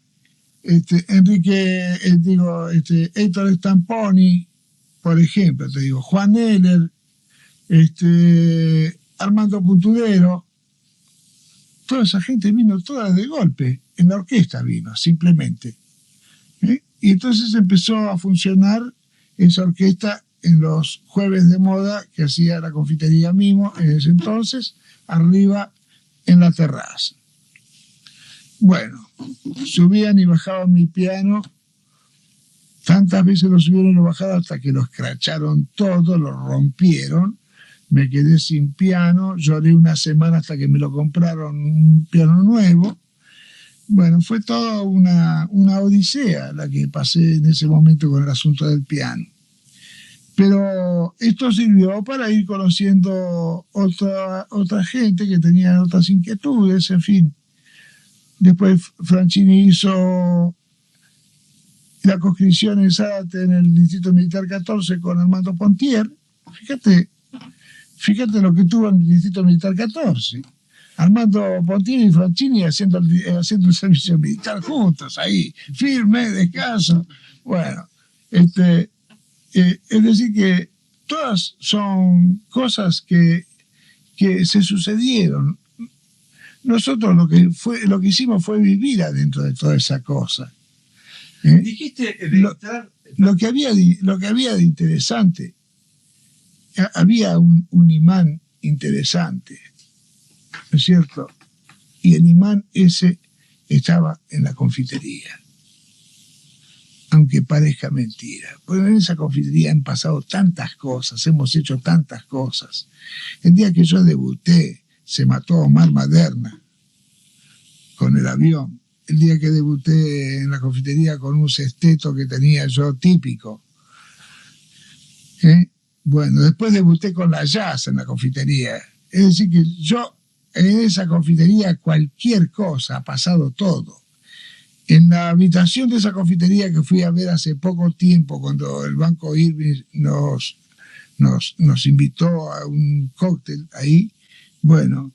S8: Héctor Stamponi, por ejemplo, te digo, Juan Heller, Armando Putudero. Toda esa gente vino toda de golpe, en la orquesta vino, simplemente. Y entonces empezó a funcionar esa orquesta en los jueves de moda que hacía la confitería Mimo en ese entonces, arriba en la terraza. Bueno, subían y bajaban mi piano, tantas veces lo subieron y lo bajaron hasta que lo escracharon todo, lo rompieron, me quedé sin piano, lloré una semana hasta que me lo compraron un piano nuevo. Bueno, fue toda una odisea la que pasé en ese momento con el asunto del piano. Pero esto sirvió para ir conociendo otra gente que tenía otras inquietudes, en fin. Después Franchini hizo la conscripción en Zárate en el Distrito Militar 14 con Armando Pontier. Fíjate lo que tuvo en el Distrito Militar 14. Armando Pontier y Franchini haciendo el servicio militar juntos, ahí, firme, descanso. Bueno, es decir que todas son cosas que se sucedieron. Nosotros lo que hicimos fue vivir adentro de toda esa cosa.
S14: Dijiste
S8: lo que había de interesante, había un imán interesante, ¿no es cierto? Y el imán ese estaba en la confitería, aunque parezca mentira. Porque en esa confitería han pasado tantas cosas, hemos hecho tantas cosas. El día que yo debuté, se mató Omar Maderna con el avión. El día que debuté en la confitería con un sexteto que tenía yo típico. Bueno, después debuté con la jazz en la confitería. Es decir que yo, en esa confitería, cualquier cosa, ha pasado todo. En la habitación de esa confitería que fui a ver hace poco tiempo, cuando el Banco Irving nos invitó a un cóctel ahí, bueno,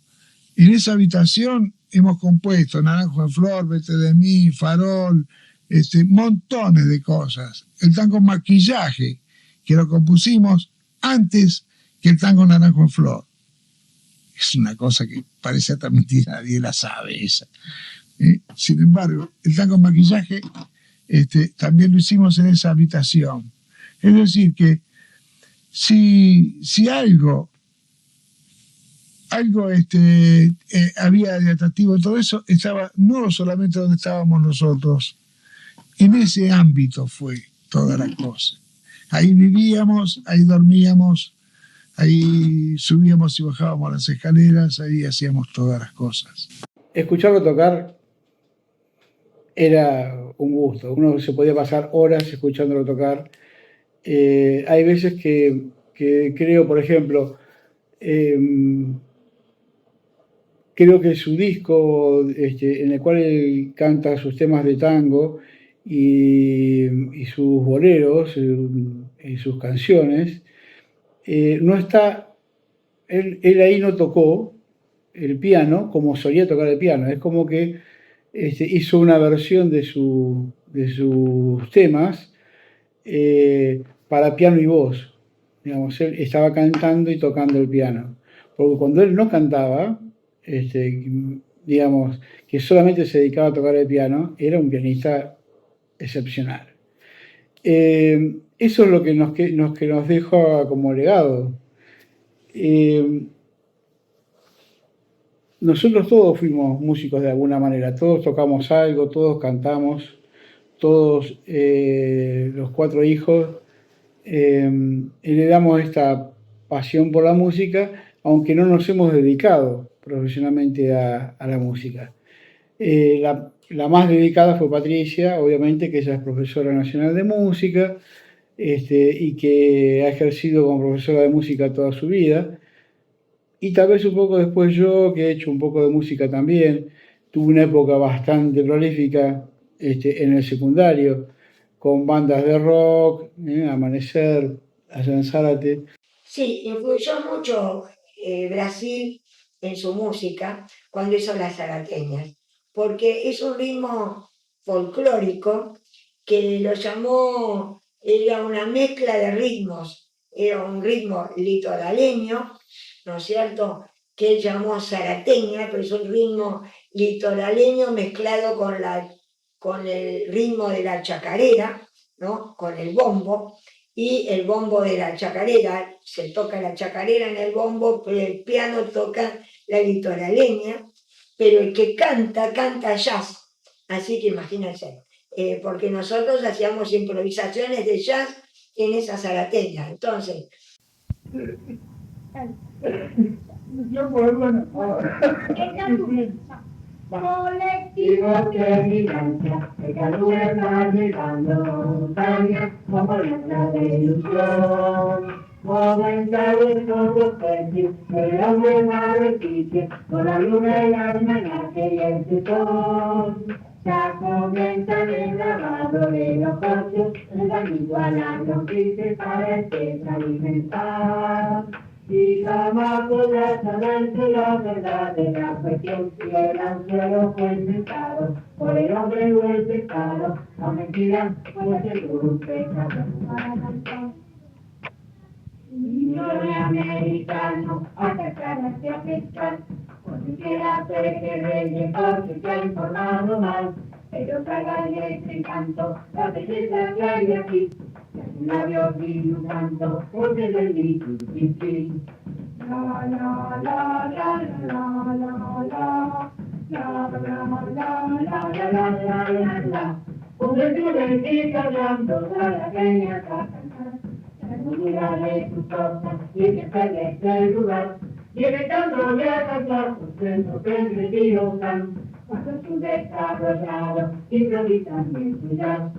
S8: en esa habitación hemos compuesto Naranjo en Flor, Vete de mí, Farol, montones de cosas. El tango Maquillaje, que lo compusimos antes que el tango Naranjo en Flor. Es una cosa que parece hasta mentira, nadie la sabe esa. Sin embargo, el tango Maquillaje también lo hicimos en esa habitación. Es decir que si algo había de atractivo en todo eso, estaba no solamente donde estábamos nosotros, en ese ámbito fue toda la cosa. Ahí vivíamos, ahí dormíamos, ahí subíamos y bajábamos las escaleras, ahí hacíamos todas las cosas.
S7: Escucharlo tocar era un gusto. Uno se podía pasar horas escuchándolo tocar. Hay veces que creo, por ejemplo, creo que su disco, en el cual él canta sus temas de tango y sus boleros y sus canciones, no está, él ahí no tocó el piano como solía tocar el piano. Es como que hizo una versión de sus temas para piano y voz. Digamos, él estaba cantando y tocando el piano. Porque cuando él no cantaba, digamos, que solamente se dedicaba a tocar el piano, era un pianista excepcional. Eso es lo que nos deja como legado. Nosotros todos fuimos músicos de alguna manera, todos tocamos algo, todos cantamos, todos los 4 hijos heredamos esta pasión por la música, aunque no nos hemos dedicado profesionalmente a la música. La más dedicada fue Patricia, obviamente, que ella es profesora nacional de música y que ha ejercido como profesora de música toda su vida. Y tal vez un poco después yo, que he hecho un poco de música también, tuve una época bastante prolífica en el secundario, con bandas de rock, Amanecer, allá en Zárate.
S4: Sí, influyó mucho Brasil en su música cuando hizo las zarateñas, porque es un ritmo folclórico que lo llamó, era una mezcla de ritmos, era un ritmo litoraleño, ¿no es cierto?, que él llamó zarateña, pero es un ritmo litoraleño mezclado con el ritmo de la chacarera, ¿no?, con el bombo, y el bombo de la chacarera, se toca la chacarera en el bombo, pero el piano toca la litoraleña, pero el que canta jazz, así que imagínense, porque nosotros hacíamos improvisaciones de jazz en esa zarateña, entonces...
S15: Colectivos de vigilancia, de calura está llegando montaña, como la de ilusión. Momentales todos felices, el hombre más requiere, con la luna y la almanaque y el sol. Ya comienza el grabado de los coches, el amigo a la noticia para alimentar. Y jamás podrás saberse la verdad de la cuestión si el anzuelo fue inventado por el hombre o el pecado. La mentira puede ser un pecado para cantar. Niño de americano, acercarse a pescar, porque quiera ser que reye porque se ha informado mal. Pero tráigale este canto, la belleza que hay aquí. Labios y un canto, porque es el difícil. La la la la la la la la la la la. Juventud bendiga hablando a la peña para cantar. La armonía de sus cosas tiene que ser de este lugar. Viene dándole a cantar, por centro que el retiro can. Cuando su desarrollado improvisan en su jazz.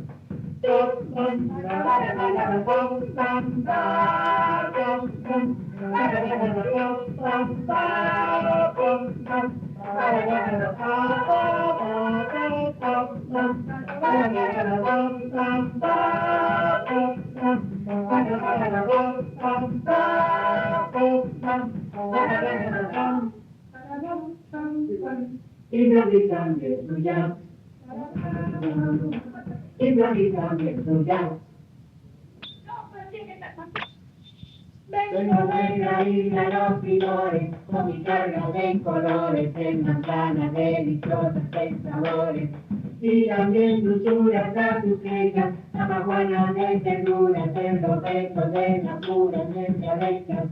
S15: Vengo de la isla Los Pinores, con mi carga de colores, en manzanas deliciosas de sabores, y también dulzuras azucenas, amaguanas de ternuras, en los besos de la pura ciencia recta.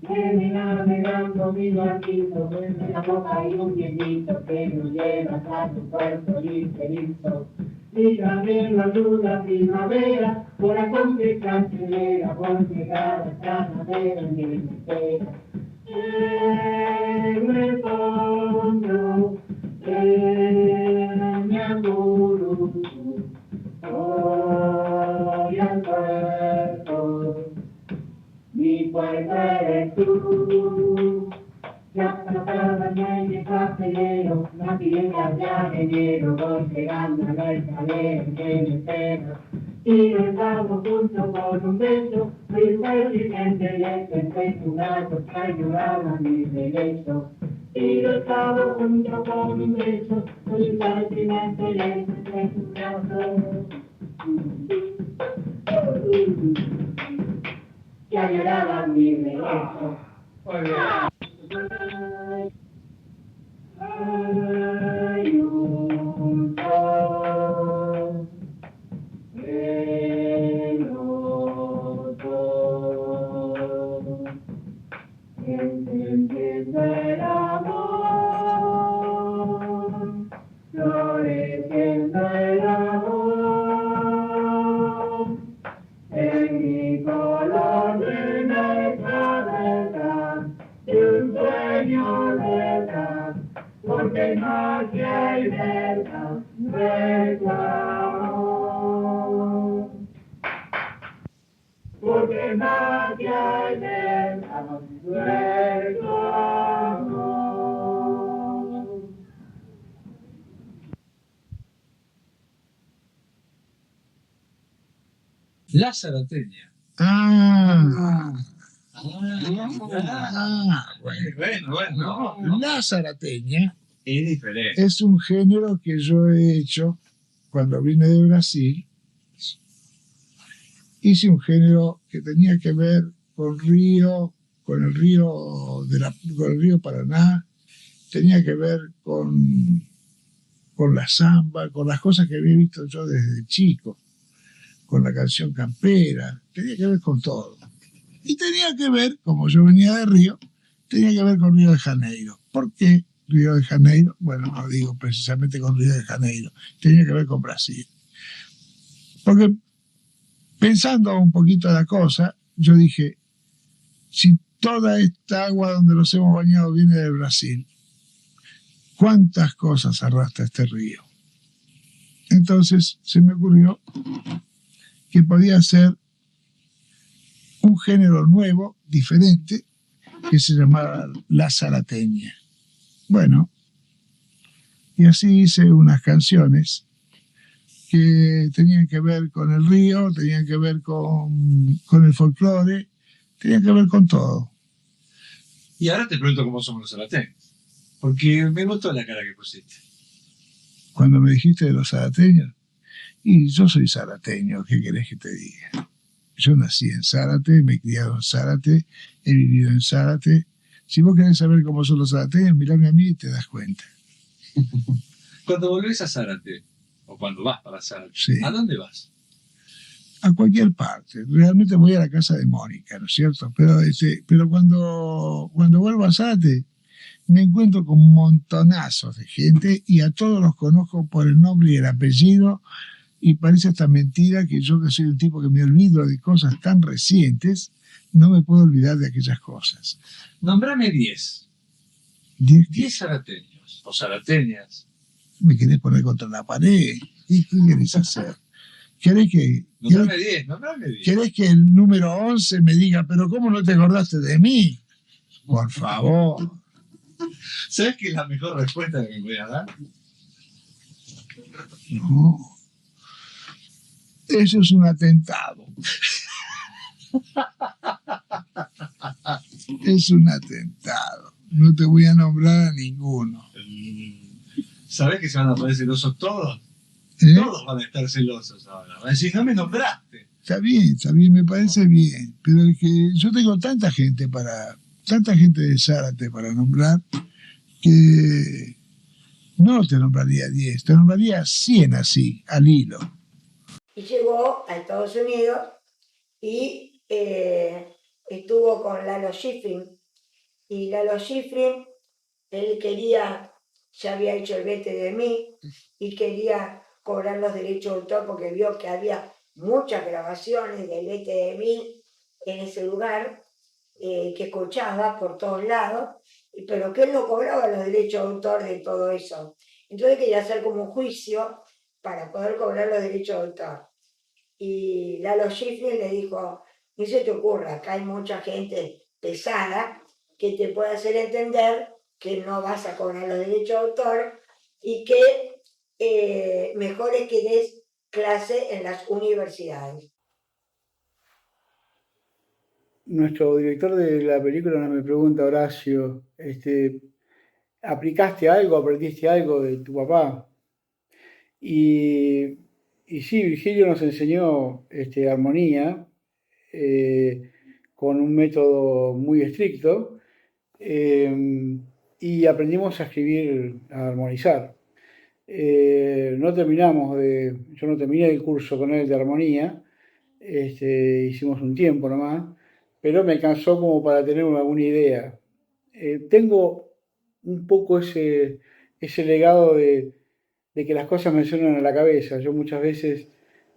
S15: Viene navegando mi barquito, entre la boca y un vientito que nos lleva a tu puerto ligerito. Y también la luna primavera, por la compleja acelera, por llegar hasta la madera en mi entera. En el fondo de mi amor, tú. Ya pasaba en el papelero, la piedra ya de enero, voy llegando a la escalera que me espera. Y lo estamos juntos con un beso, fui felizmente le senté su brazo, que lloraba mi regreso. Y lo estamos juntos con un beso, fui felizmente le senté su brazo. Ya lloraba mi regreso. Hay un sol en otro, encendiendo el amor, floreciendo el amor, en mi color de nuestra verdad, de un sueño verdad, porque magia y verdad nuestro amor. Porque magia y verdad nuestro amor.
S14: La Zarateña.
S8: Bueno. La zarateña
S14: Es diferente.
S8: es un género que yo he hecho cuando vine de Brasil. Hice un género que tenía que ver con el río Paraná, tenía que ver con la samba, con las cosas que había visto yo desde chico, con la canción campera, tenía que ver con todo. Y tenía que ver, como yo venía de Río, tenía que ver con Río de Janeiro. ¿Por qué Río de Janeiro? Bueno, no digo precisamente con Río de Janeiro, tenía que ver con Brasil. Porque pensando un poquito la cosa, yo dije, si toda esta agua donde nos hemos bañado viene de Brasil, ¿cuántas cosas arrastra este río? Entonces se me ocurrió que podía ser un género nuevo, diferente, que se llamaba la zarateña. Bueno, y así hice unas canciones que tenían que ver con el río, tenían que ver con el folclore, tenían que ver con todo.
S14: Y ahora te pregunto cómo somos los zarateños. Porque me gustó la cara que pusiste.
S8: Cuando me dijiste de los zarateños, y yo soy zarateño, ¿qué querés que te diga? Yo nací en Zárate, me he criado en Zárate, he vivido en Zárate. Si vos querés saber cómo son los zarateños, mirame a mí y te das cuenta.
S14: Cuando volvés a Zárate, o cuando vas para Zárate,
S8: Sí.
S14: ¿a dónde vas?
S8: A cualquier parte. Realmente voy a la casa de Mónica, ¿no es cierto? Pero cuando vuelvo a Zárate, me encuentro con montonazos de gente y a todos los conozco por el nombre y el apellido. Y parece hasta mentira que yo, que soy un tipo que me olvido de cosas tan recientes, no me puedo olvidar de aquellas cosas.
S14: Nombrame 10. 10 zarateños o zarateñas.
S8: Me querés poner contra la pared. ¿Y qué querés hacer? ¿Querés que
S14: Nombrame 10, nombrame 10.
S8: ¿Querés que el número 11 me diga, pero cómo no te acordaste de mí? Por favor.
S14: ¿Sabes qué es la mejor respuesta que me voy a dar?
S8: No. Eso es un atentado. Es un atentado. No te voy a nombrar a ninguno.
S14: ¿Sabés que se van a poner celosos todos?
S8: ¿Eh?
S14: Todos van a estar celosos ahora. Van a decir, no me nombraste.
S8: Está bien, me parece bien. Pero es que yo tengo tanta gente de Zárate para nombrar, que no te nombraría 10, te nombraría 100 así, al hilo.
S4: Y llegó a Estados Unidos y estuvo con Lalo Schifrin. Y Lalo Schifrin, él ya había hecho el Vete de mí y quería cobrar los derechos de autor porque vio que había muchas grabaciones del Vete de mí en ese lugar, que escuchaba por todos lados, pero que él no cobraba los derechos de autor de todo eso. Entonces quería hacer como un juicio para poder cobrar los derechos de autor. Y Lalo Schifrin le dijo, ni se te ocurra, acá hay mucha gente pesada que te puede hacer entender que no vas a cobrar los derechos de autor y que mejor es que des clase en las universidades.
S7: Nuestro director de la película nos me pregunta, Horacio, ¿aplicaste algo, aprendiste algo de tu papá? Y sí, Virgilio nos enseñó armonía con un método muy estricto y aprendimos a escribir, a armonizar. Yo no terminé el curso con él de armonía, hicimos un tiempo nomás, pero me alcanzó como para tener alguna idea. Tengo un poco ese legado de que las cosas me suenan a la cabeza. Yo muchas veces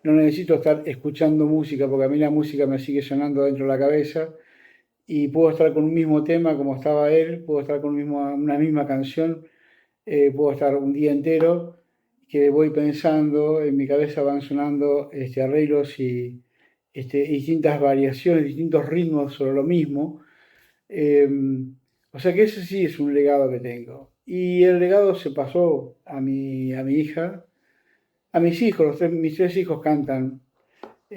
S7: no necesito estar escuchando música, porque a mí la música me sigue sonando dentro de la cabeza, y puedo estar con un mismo tema como estaba él, puedo estar con una misma canción, puedo estar un día entero que voy pensando, en mi cabeza van sonando arreglos y distintas variaciones, distintos ritmos sobre lo mismo. O sea que ese sí es un legado que tengo. Y el legado se pasó a mi hija, a mis hijos, mis 3 hijos cantan. Y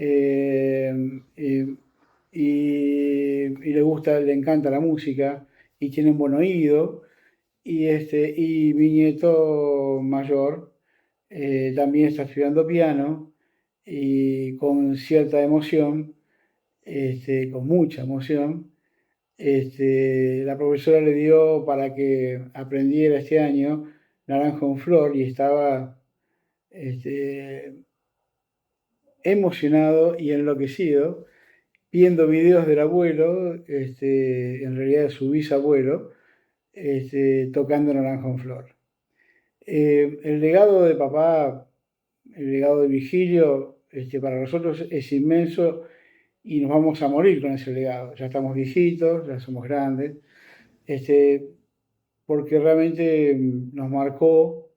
S7: le encanta la música y tienen buen oído. Y mi nieto mayor también está estudiando piano y con cierta emoción, con mucha emoción, la profesora le dio para que aprendiera este año Naranjo en Flor y estaba emocionado y enloquecido viendo videos del abuelo, en realidad de su bisabuelo, tocando Naranjo en Flor. El legado de papá, el legado de Virgilio, para nosotros es inmenso y nos vamos a morir con ese legado. Ya estamos viejitos, ya somos grandes, porque realmente nos marcó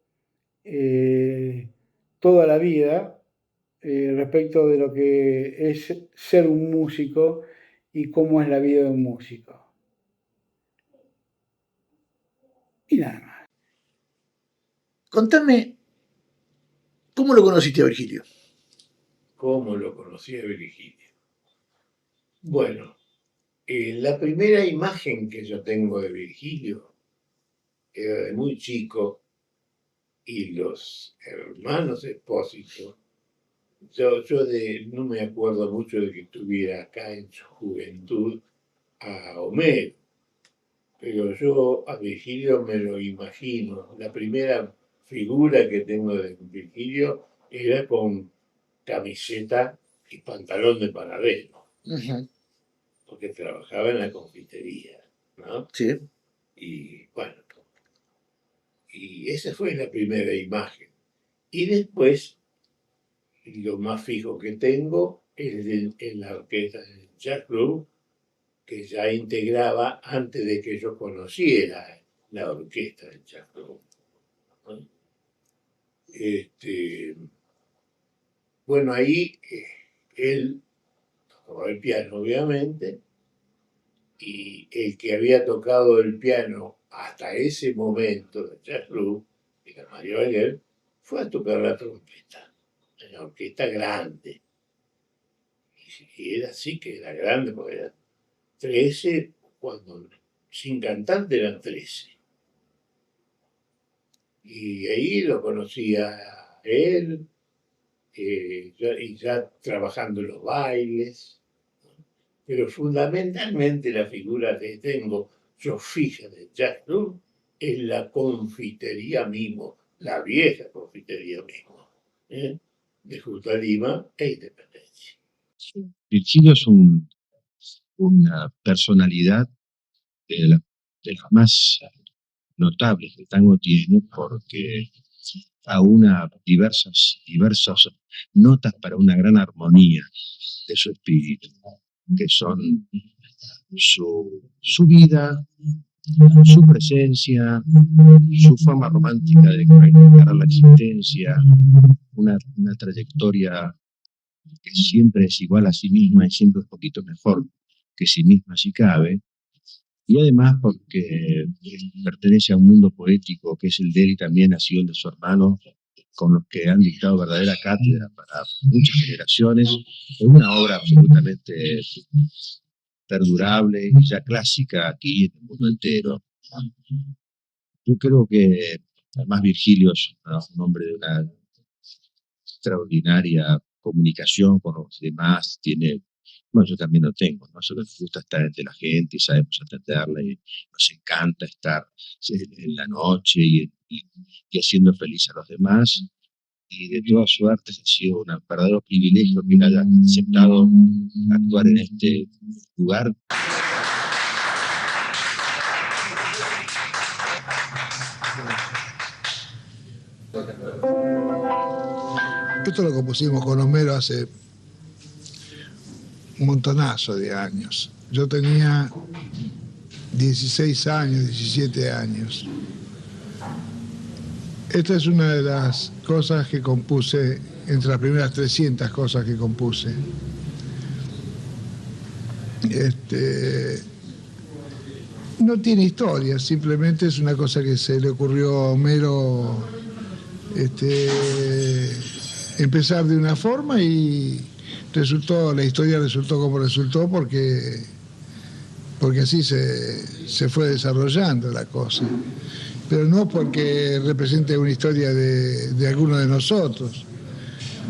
S7: toda la vida respecto de lo que es ser un músico y cómo es la vida de un músico. Y nada más.
S5: Contame, ¿cómo lo conociste a Virgilio?
S16: ¿Cómo lo conocí a Virgilio? Bueno, la primera imagen que yo tengo de Virgilio era de muy chico y los hermanos Espósito, yo no me acuerdo mucho de que estuviera acá en su juventud a Homero, pero yo a Virgilio me lo imagino. La primera figura que tengo de Virgilio era con camiseta y pantalón de panadero, porque trabajaba en la confitería, ¿no?
S5: Sí.
S16: Y bueno, y esa fue la primera imagen. Y después, lo más fijo que tengo es en la orquesta del Jazz Club, que ya integraba antes de que yo conociera la orquesta del Jazz Club, ¿no? Bueno, ahí él tocaba el piano, obviamente, y el que había tocado el piano hasta ese momento del Jazz Club, que era Mario Balaguer, fue a tocar la trompeta en la orquesta grande. Y era así que era grande, porque eran 13, cuando sin cantante eran 13. Y ahí lo conocí a él, y ya trabajando en los bailes. Pero fundamentalmente la figura que tengo yo fija del Jazz Club es la confitería Mimo, la vieja confitería Mimo, de Justa Lima e Independencia.
S9: Virgilio es una personalidad de las más notables que el tango tiene, porque aúna diversas notas para una gran armonía de su espíritu, que son su vida, su presencia, su forma romántica de encarar la existencia, una trayectoria que siempre es igual a sí misma y siempre un poquito mejor que sí misma si cabe, y además porque pertenece a un mundo poético que es el de él y también ha sido el de su hermano, con los que han dictado verdadera cátedra para muchas generaciones. Es una obra absolutamente perdurable y ya clásica aquí en el mundo entero. Yo creo que además Virgilio es un hombre de una extraordinaria comunicación con los demás, bueno, yo también lo tengo, ¿no? Eso nos gusta estar entre la gente y sabemos atenderla y nos encanta estar en la noche y haciendo feliz a los demás. Y de todas suertes ha sido un verdadero privilegio que él haya aceptado actuar en este lugar.
S1: Esto lo compusimos con Homero hace un montonazo de años. Yo tenía 16 años, 17 años. Esta es una de las cosas que compuse, entre las primeras 300 cosas que compuse. No tiene historia, simplemente es una cosa que se le ocurrió a Homero empezar de una forma y la historia resultó como resultó porque así se fue desarrollando la cosa. Pero no porque represente una historia de alguno de nosotros.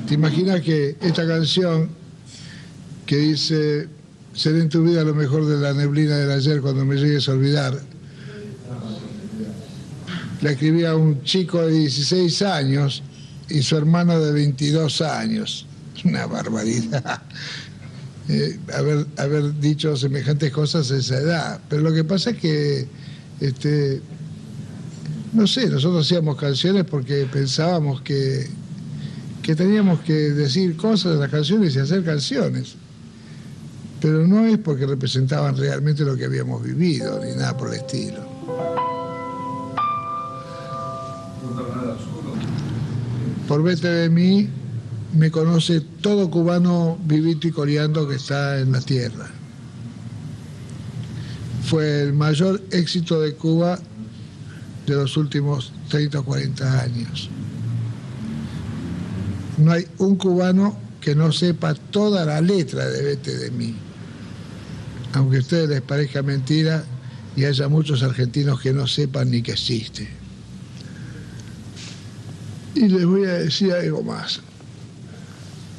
S1: ¿Te imaginas que esta canción que dice seré en tu vida lo mejor de la neblina del ayer cuando me llegues a olvidar? La escribía un chico de 16 años y su hermano de 22 años. Una barbaridad. Haber dicho semejantes cosas a esa edad. Pero lo que pasa es que no sé, nosotros hacíamos canciones porque pensábamos que teníamos que decir cosas en las canciones y hacer canciones. Pero no es porque representaban realmente lo que habíamos vivido, ni nada por el estilo. Por Vete de mí me conoce todo cubano vivito y coleando que está en la tierra. Fue el mayor éxito de Cuba de los últimos 30 o 40 años. No hay un cubano que no sepa toda la letra de Vete de mí. Aunque a ustedes les parezca mentira y haya muchos argentinos que no sepan ni que existe. Y les voy a decir algo más.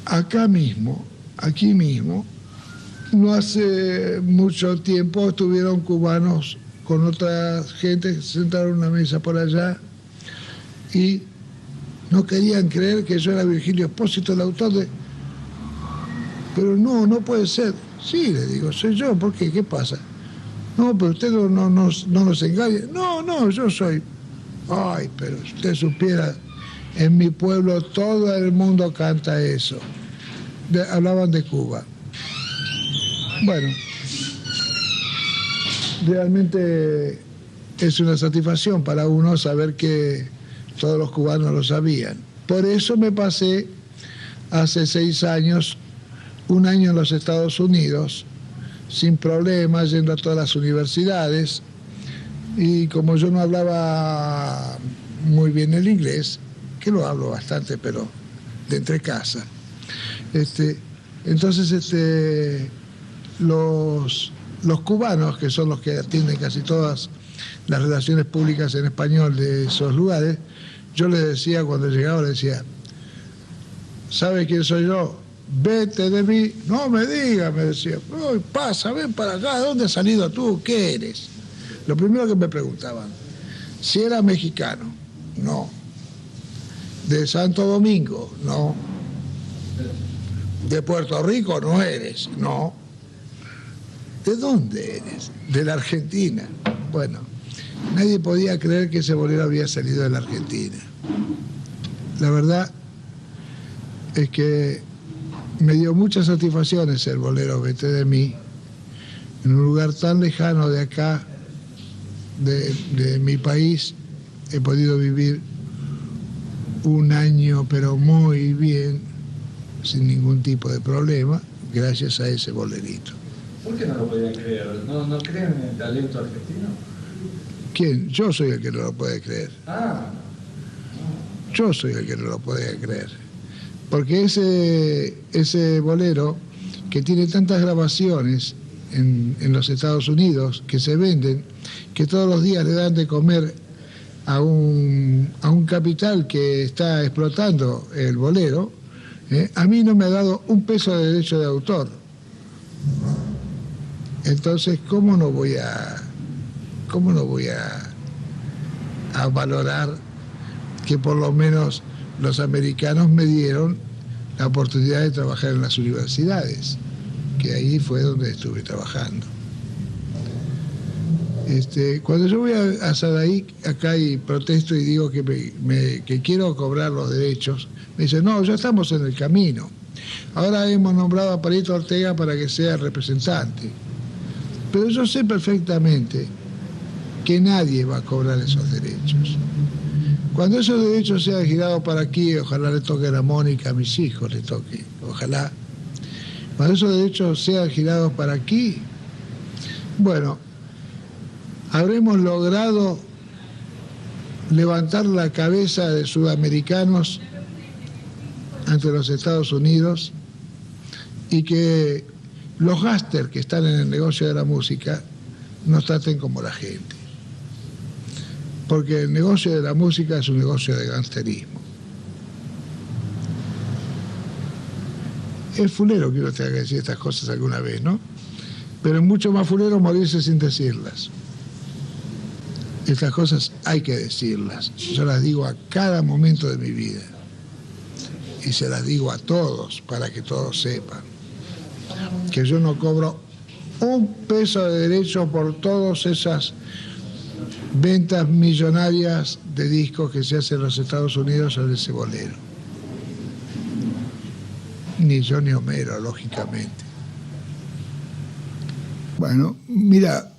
S1: Aquí mismo, no hace mucho tiempo estuvieron cubanos con otra gente que se sentaron en una mesa por allá y no querían creer que yo era Virgilio Espósito, el autor de... Pero no puede ser. Sí, le digo, soy yo, ¿por qué? ¿Qué pasa? No, pero usted no nos engaña. No, yo soy. Ay, pero si usted supiera, en mi pueblo todo el mundo canta eso. Hablaban de Cuba. Bueno, realmente es una satisfacción para uno saber que todos los cubanos lo sabían. Por eso me pasé hace 6 años, un año en los Estados Unidos, sin problemas, yendo a todas las universidades. Y como yo no hablaba muy bien el inglés, que lo hablo bastante, pero de entre casa, entonces los cubanos, que son los que atienden casi todas las relaciones públicas en español de esos lugares, yo les decía, cuando llegaba, les decía, ¿sabe quién soy yo? Vete de mí. No me diga, me decía, pasa, ven para acá, ¿de dónde has salido tú? ¿Qué eres? Lo primero que me preguntaban, si era mexicano. No. ¿De Santo Domingo? No. ¿De Puerto Rico no eres? No. ¿De dónde eres? De la Argentina. Bueno, nadie podía creer que ese bolero había salido de la Argentina. La verdad es que me dio muchas satisfacciones el bolero Vete de mí, en un lugar tan lejano de acá, de mi país. He podido vivir un año, pero muy bien, sin ningún tipo de problema, gracias a ese bolerito.
S14: ¿Por qué no lo podía creer? ¿No creen en el talento argentino?
S8: ¿Quién? Yo soy el que no lo puede creer.
S14: Ah,
S8: Yo soy el que no lo puede creer. Porque ese bolero que tiene tantas grabaciones en los Estados Unidos que se venden, que todos los días le dan de comer a un capital que está explotando el bolero, a mí no me ha dado un peso de derecho de autor. Entonces, ¿cómo no voy a valorar que por lo menos los americanos me dieron la oportunidad de trabajar en las universidades, que ahí fue donde estuve trabajando? Cuando yo voy a Sadaí acá y protesto y digo que quiero cobrar los derechos, me dicen, no, ya estamos en el camino. Ahora hemos nombrado a Palito Ortega para que sea representante. Pero yo sé perfectamente que nadie va a cobrar esos derechos. Cuando esos derechos sean girados para aquí, ojalá le toque a la Mónica, a mis hijos le toque, ojalá. Cuando esos derechos sean girados para aquí, bueno, habremos logrado levantar la cabeza de sudamericanos ante los Estados Unidos y que los gángsters que están en el negocio de la música nos traten como la gente. Porque el negocio de la música es un negocio de gangsterismo. Es fulero que uno tenga que decir estas cosas alguna vez, ¿no? Pero es mucho más fulero morirse sin decirlas. Estas cosas hay que decirlas. Yo las digo a cada momento de mi vida. Y se las digo a todos para que todos sepan que yo no cobro un peso de derecho por todas esas ventas millonarias de discos que se hacen en los Estados Unidos sobre ese bolero. Ni yo ni Homero, lógicamente. Bueno, mira,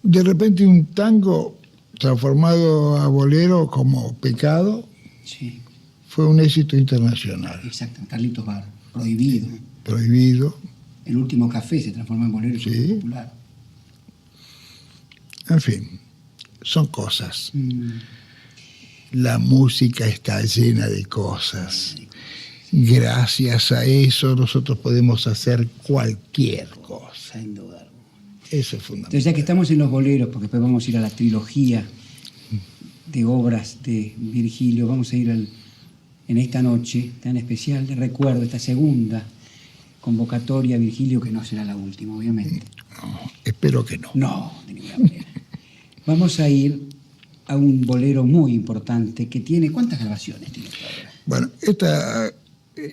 S8: de repente un tango transformado a bolero como Pecado,
S12: Sí,
S8: fue un éxito internacional.
S12: exacto. Carlitos Bar, Prohibido.
S8: Prohibido.
S12: El último café se transformó en bolero
S8: Sí.
S12: popular.
S8: En fin, son cosas. La música está llena de cosas. Gracias a eso nosotros podemos hacer cualquier cosa.
S12: Sin duda.
S8: Eso es fundamental.
S12: Entonces, ya que estamos en los boleros, porque después vamos a ir a la trilogía de obras de Virgilio, vamos a ir en esta noche tan especial de recuerdo, esta segunda convocatoria a Virgilio, que no será la última, obviamente.
S8: No, espero que no.
S12: No, de ninguna manera. Vamos a ir a un bolero muy importante que tiene... ¿Cuántas grabaciones tiene esta obra?
S8: Bueno,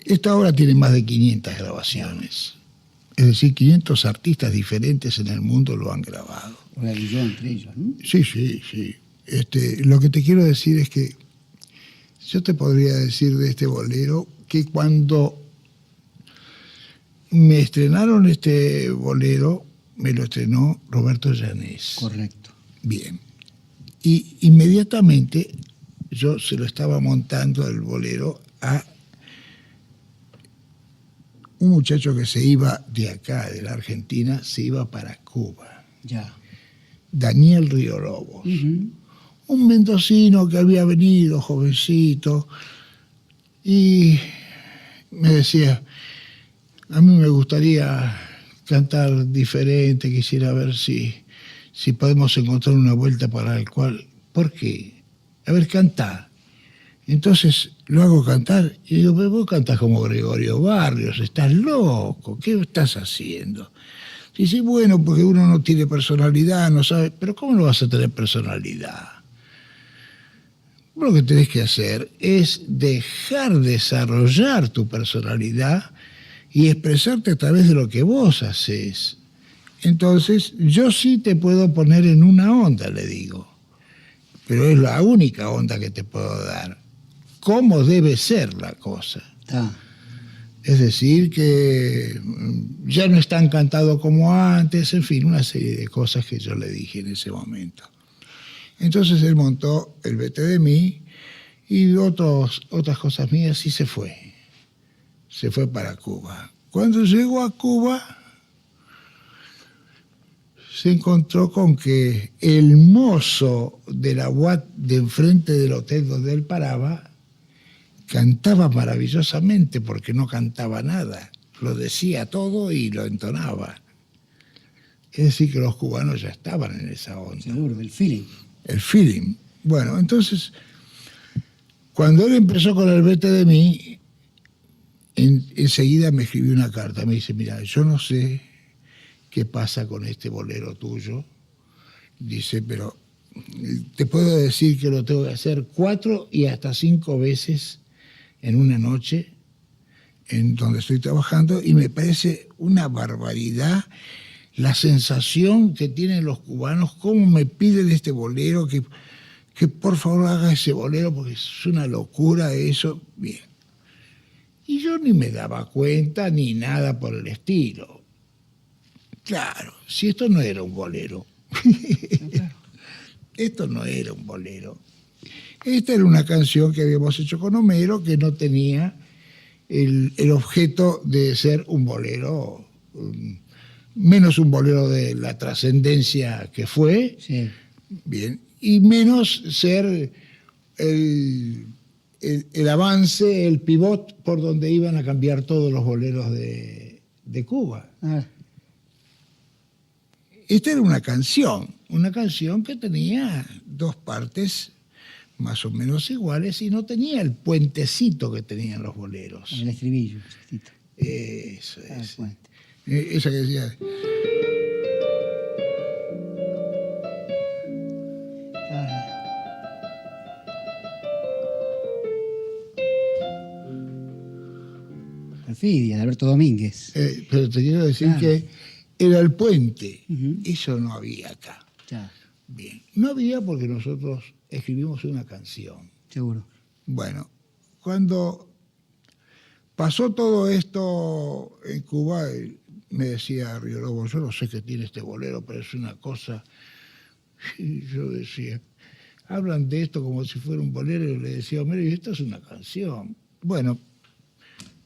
S8: esta obra tiene más de 500 grabaciones. Es decir, 500 artistas diferentes en el mundo lo han grabado.
S12: Realizó entre ellos, ¿no?
S8: Sí, sí, sí. Lo que te quiero decir es que yo te podría decir de este bolero que cuando me estrenaron este bolero, me lo estrenó Roberto Llanés.
S12: Correcto.
S8: Bien. Y inmediatamente yo se lo estaba montando el bolero a un muchacho que se iba de acá, de la Argentina, se iba para Cuba.
S12: Ya.
S8: Daniel Río Lobos. Un mendocino que había venido, jovencito, y me decía, a mí me gustaría cantar diferente, quisiera ver si podemos encontrar una vuelta para el cual... ¿Por qué? A ver, cantá. Entonces lo hago cantar y digo, pero vos cantás como Gregorio Barrios, estás loco, ¿qué estás haciendo? Dice, bueno, porque uno no tiene personalidad, no sabe, pero ¿cómo no vas a tener personalidad? Vos lo que tenés que hacer es dejar desarrollar tu personalidad y expresarte a través de lo que vos haces. Entonces, yo sí te puedo poner en una onda, le digo, pero es la única onda que te puedo dar. ¿Cómo debe ser la cosa? Es decir, que ya no es tan cantado como antes, en fin, una serie de cosas que yo le dije en ese momento. Entonces él montó el Vete de mí y otras cosas mías y se fue. Se fue para Cuba. Cuando llegó a Cuba, se encontró con que el mozo de la UAT de enfrente del hotel donde él paraba cantaba maravillosamente porque no cantaba nada, lo decía todo y lo entonaba. Es decir, que los cubanos ya estaban en esa onda.
S12: Seguro, el feeling.
S8: El feeling. Bueno, entonces, cuando él empezó con el Vete de mí, enseguida me escribió una carta. Me dice, mira, yo no sé qué pasa con este bolero tuyo. Dice, pero te puedo decir que lo tengo que hacer 4 y hasta 5 veces en una noche en donde estoy trabajando y me parece una barbaridad la sensación que tienen los cubanos, cómo me piden este bolero, que por favor haga ese bolero porque es una locura eso. Bien. Y yo ni me daba cuenta ni nada por el estilo. Claro, si esto no era un bolero. Esto no era un bolero. Esta era una canción que habíamos hecho con Homero que no tenía el objeto de ser un bolero, menos un bolero de la trascendencia que fue,
S12: Sí.
S8: bien, y menos ser el avance, el pivot por donde iban a cambiar todos los boleros de Cuba.
S12: Ah,
S8: Esta era una canción que tenía 2 partes más o menos iguales y no tenía el puentecito que tenían los boleros.
S12: el estribillo.
S8: Eso
S12: Ah,
S8: es.
S12: puente.
S8: Esa que decía...
S12: Perfidia, de Alberto Domínguez.
S8: Pero te quiero decir
S12: Claro.
S8: que era el puente. Eso no había acá.
S12: Ya,
S8: Bien. No había porque nosotros escribimos una canción.
S12: seguro.
S8: Bueno, cuando pasó todo esto en Cuba, me decía Río Lobo, yo no sé qué tiene este bolero, pero es una cosa... Y yo decía, hablan de esto como si fuera un bolero, y le decía, Homero, y esto es una canción. Bueno,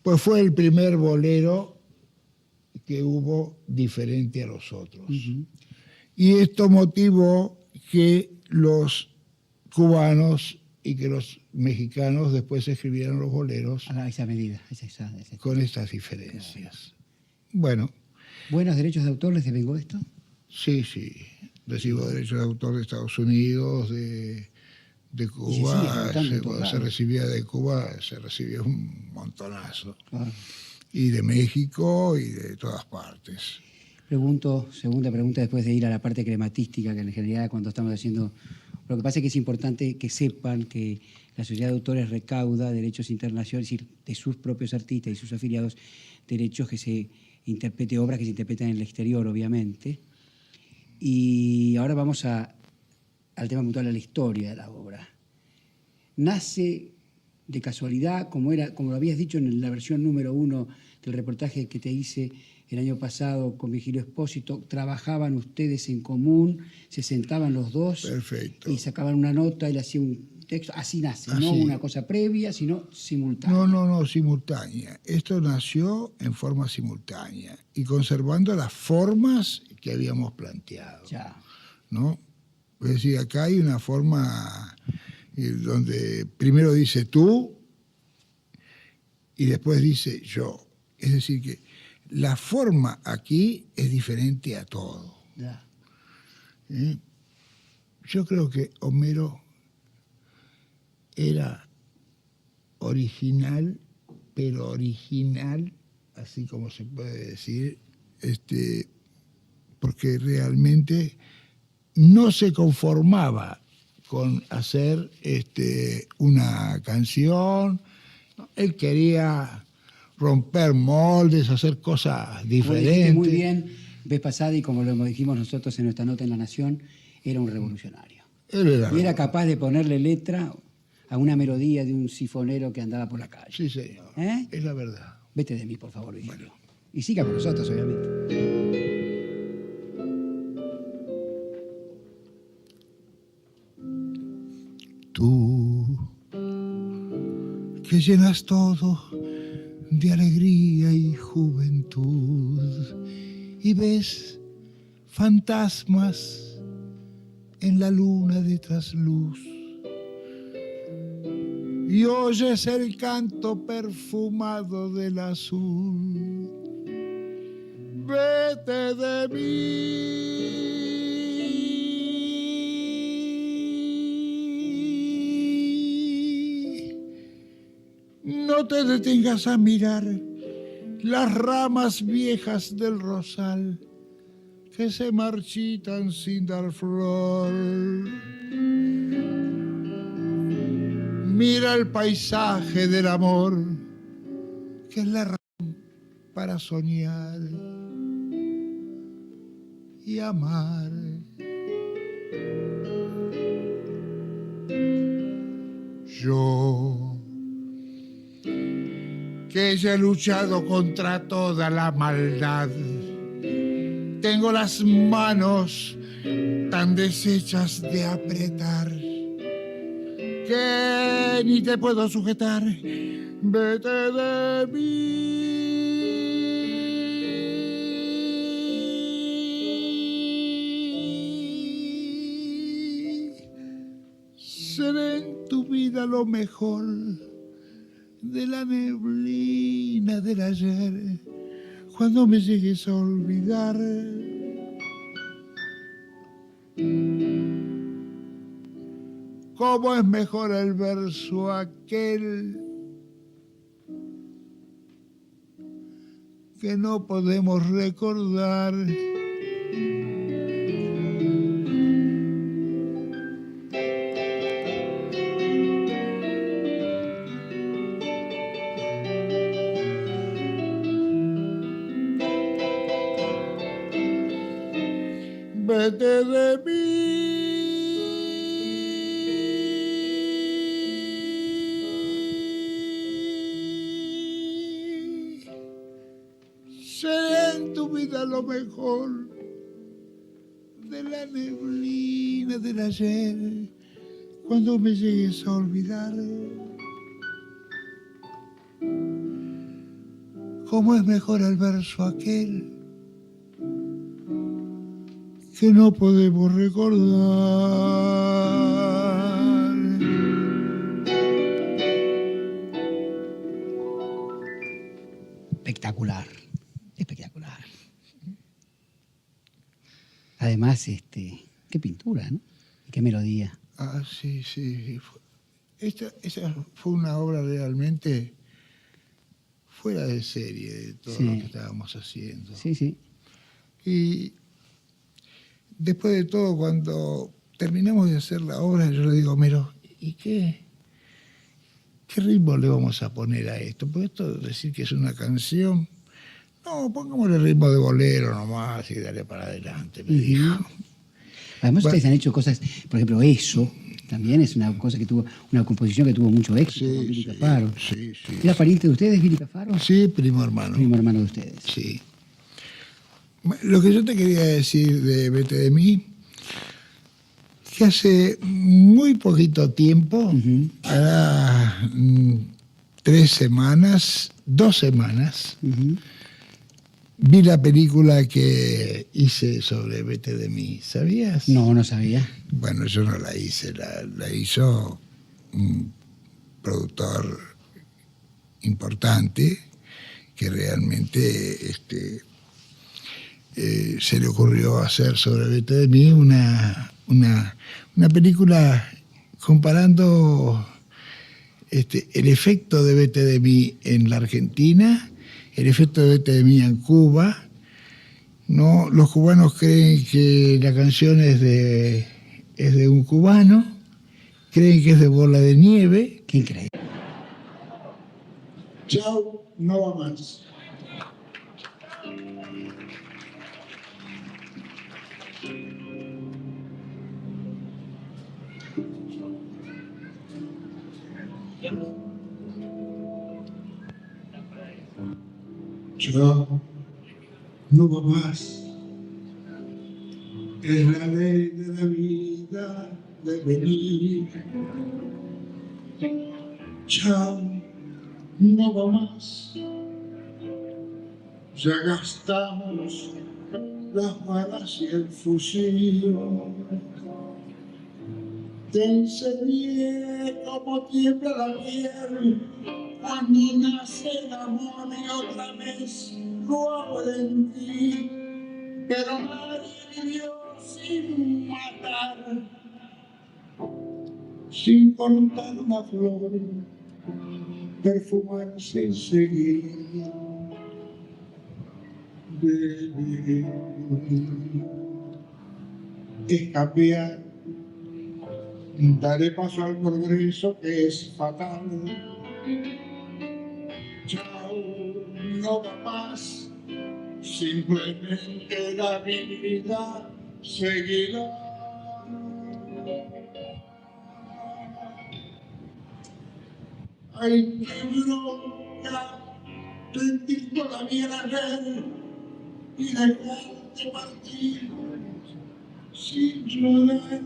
S8: pues fue el primer bolero que hubo diferente a los otros. Y esto motivó que los cubanos y que los mexicanos después escribieran los boleros
S12: A esa medida.
S8: con estas diferencias. Bueno.
S12: ¿Buenos derechos de autor les devengó esto?
S8: Sí, sí. Recibo derechos de autor de Estados Unidos, de Cuba. Cuando se recibía de Cuba, se recibía un montonazo.
S12: Claro.
S8: Y de México y de todas partes.
S12: Segunda pregunta, después de ir a la parte crematística, que en realidad cuando estamos haciendo... Lo que pasa es que es importante que sepan que la Sociedad de Autores recauda derechos internacionales, es decir, de sus propios artistas y sus afiliados, derechos que se interprete, obras que se interpretan en el exterior, obviamente. Y ahora vamos al tema puntual, a la historia de la obra. Nace de casualidad, como lo habías dicho en la versión número 1 del reportaje que te hice el año pasado con Virgilio Espósito, trabajaban ustedes en común, se sentaban los dos.
S8: Perfecto.
S12: Y sacaban una nota y le hacían un texto. Así nace, no una cosa previa, sino simultánea.
S8: No, simultánea. Esto nació en forma simultánea y conservando las formas que habíamos planteado.
S12: Ya.
S8: ¿No? Es decir, acá hay una forma donde primero dice tú y después dice yo. Es decir, que la forma aquí es diferente a todo.
S12: Ya.
S8: Yo creo que Homero era original, pero original, así como se puede decir, porque realmente no se conformaba con hacer una canción. Él quería romper moldes, hacer cosas diferentes.
S12: Muy bien, vez pasada, y como lo dijimos nosotros en nuestra nota en La Nación, era un revolucionario.
S8: Él
S12: era capaz de ponerle letra a una melodía de un sifonero que andaba por la calle.
S8: Sí, señor. Es la verdad.
S12: Vete de mí, por favor, Virgilio. Y siga con nosotros, obviamente.
S8: Tú, que llenas todo de alegría y juventud, y ves fantasmas en la luna de trasluz. Y oyes el canto perfumado del azul. Vete de mí. No te detengas a mirar las ramas viejas del rosal que se marchitan sin dar flor. Mira el paisaje del amor, que es la razón para soñar y amar. Yo, que ya he luchado contra toda la maldad, tengo las manos tan deshechas de apretar que ni te puedo sujetar. Vete de mí. Seré en tu vida lo mejor de la neblina del ayer, cuando me llegues a olvidar. ¿Cómo es mejor el verso aquel que no podemos recordar? Vete de mí. Seré en tu vida lo mejor de la neblina del ayer, cuando me llegues a olvidar. ¿Cómo es mejor el verso aquel que no podemos recordar?
S12: Espectacular, espectacular. Además, qué pintura, ¿no? Y qué melodía.
S8: Ah, sí, sí. Esa fue una obra realmente fuera de serie de todo lo que estábamos haciendo.
S12: Sí, sí.
S8: Y después de todo, cuando terminamos de hacer la obra, yo le digo, Mero, ¿y qué ritmo le vamos a poner a esto? Porque esto decir que es una canción, no, pongámosle ritmo de bolero nomás y dale para adelante, me dijo.
S12: Además, ustedes han hecho cosas, por ejemplo, Eso también es una cosa que tuvo, una composición que tuvo mucho éxito con Billy Cafaro.
S8: Sí, sí.
S12: ¿Era pariente de ustedes, Billy Cafaro?
S8: Sí, primo hermano.
S12: Primo hermano de ustedes.
S8: Sí. Lo que yo te quería decir de Vete de mí, que hace muy poquito tiempo, hará 2 semanas, vi la película que hice sobre Vete de mí. ¿Sabías?
S12: No, no sabía.
S8: Bueno, yo no la hice, la hizo un productor importante que realmente se le ocurrió hacer sobre Vete de mí una película comparando el efecto de Vete de mí en la Argentina, el efecto de Vete de mí en Cuba. ¿No? Los cubanos creen que la canción es de un cubano, creen que es de Bola de Nieve.
S12: Qué increíble.
S8: Chao, no va más. Chao, no va más. Es la ley de la vida de venir. Chao, no va más. Ya gastamos las balas y el fusil. Te enseñé cómo tiembla la piel cuando nace el amor y otra vez lo hago en ti. Pero nadie vivió sin matar, sin cortar una flor, perfumarse enseguida. Vivir es cambiar, daré paso al progreso que es fatal. Chao, no va más, simplemente la vida seguirá. Ay, qué bronca, rendir todavía la red y dejarte partir sin llorar.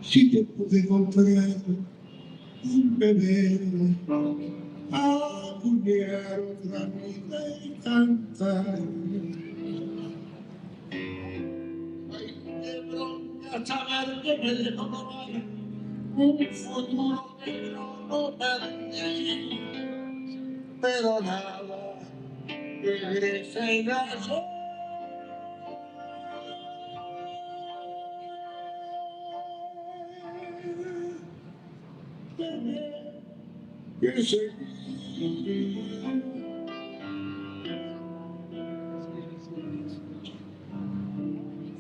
S8: Si te pude comprar un bebé, acuñar otra vida y cantar. Ay, qué bronca saber que me dejó robar un futuro que no perdí, pero nada, regresa y nace. Que seguir.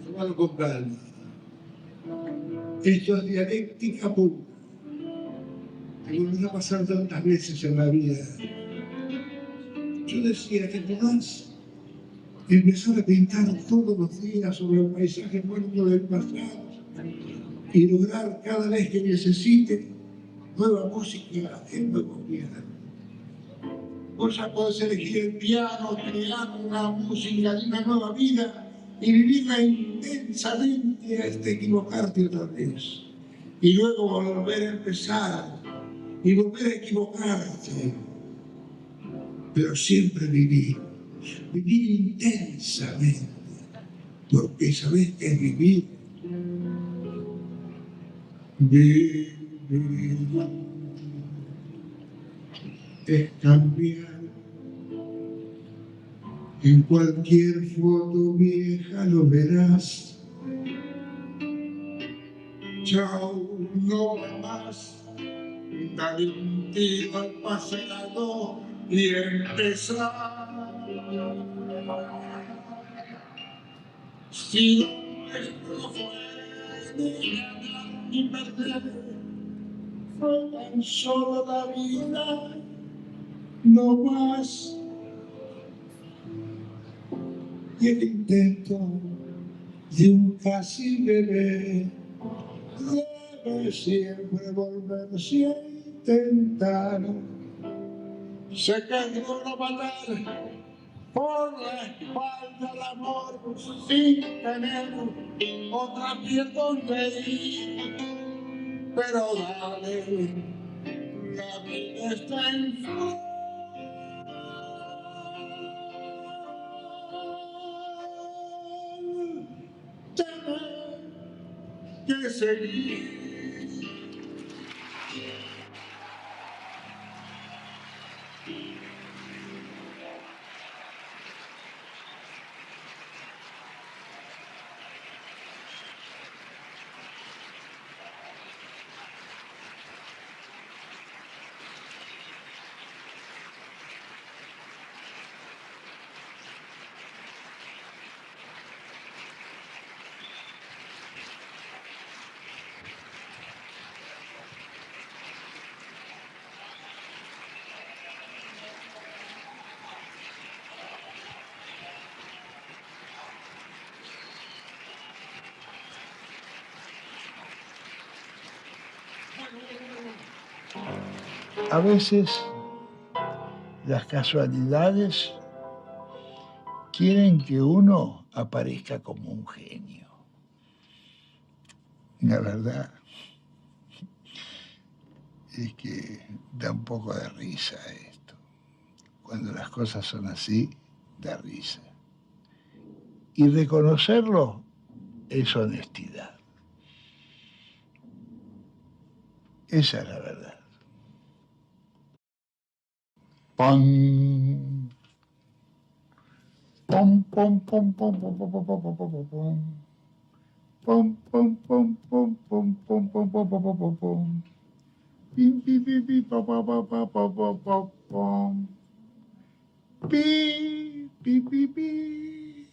S8: Tomado con calma. Esto es dialéctica pura. Te volverá a pasar tantas veces en la vida. Yo decía que podás empezar a pintar todos los días sobre el paisaje muerto del pasado y lograr cada vez que necesite nueva música en nuevo piano. Vos ya podés elegir el piano, crear una música de una nueva vida y vivirla intensamente hasta equivocarte otra vez. Y luego volver a empezar y volver a equivocarte. Pero siempre vivir intensamente, porque sabés que es vivir. Vivir es cambiar. En cualquier foto vieja lo verás. Chao, no va más. Dale un tiro al pasado y empezar. Si lo nuestro fue de ganar y perder, fue tan solo la vida, no más. Y el intento de un casi bebé debe siempre volverse a intentar. Se quedó no matar por la espalda el amor sin tener otra piel donde ir. Pero dale, la vida está en flor. Que seguir. A veces las casualidades quieren que uno aparezca como un genio. La verdad es que da un poco de risa esto. Cuando las cosas son así, da risa. y reconocerlo es honestidad. Esa es la verdad. Pam. Pom, pom, pom, pom, pom, pom, pom, pom, pom, pom, pom. Pom, pom, pom, pom, pom, pom, pom, pom, pom, pom, pom, pom. Pim, pi, pi, pi, pa, pa, pa, pa, pa, pa, pa, pom. Pi, pi, pi, pi.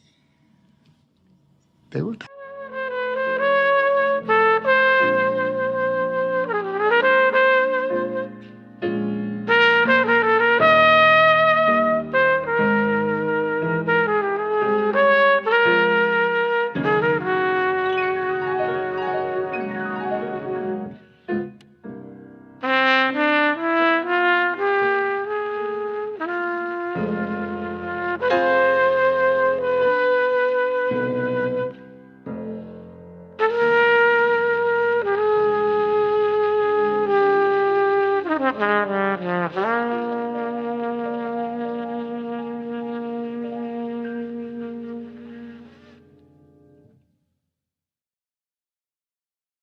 S8: ¿Te gusta?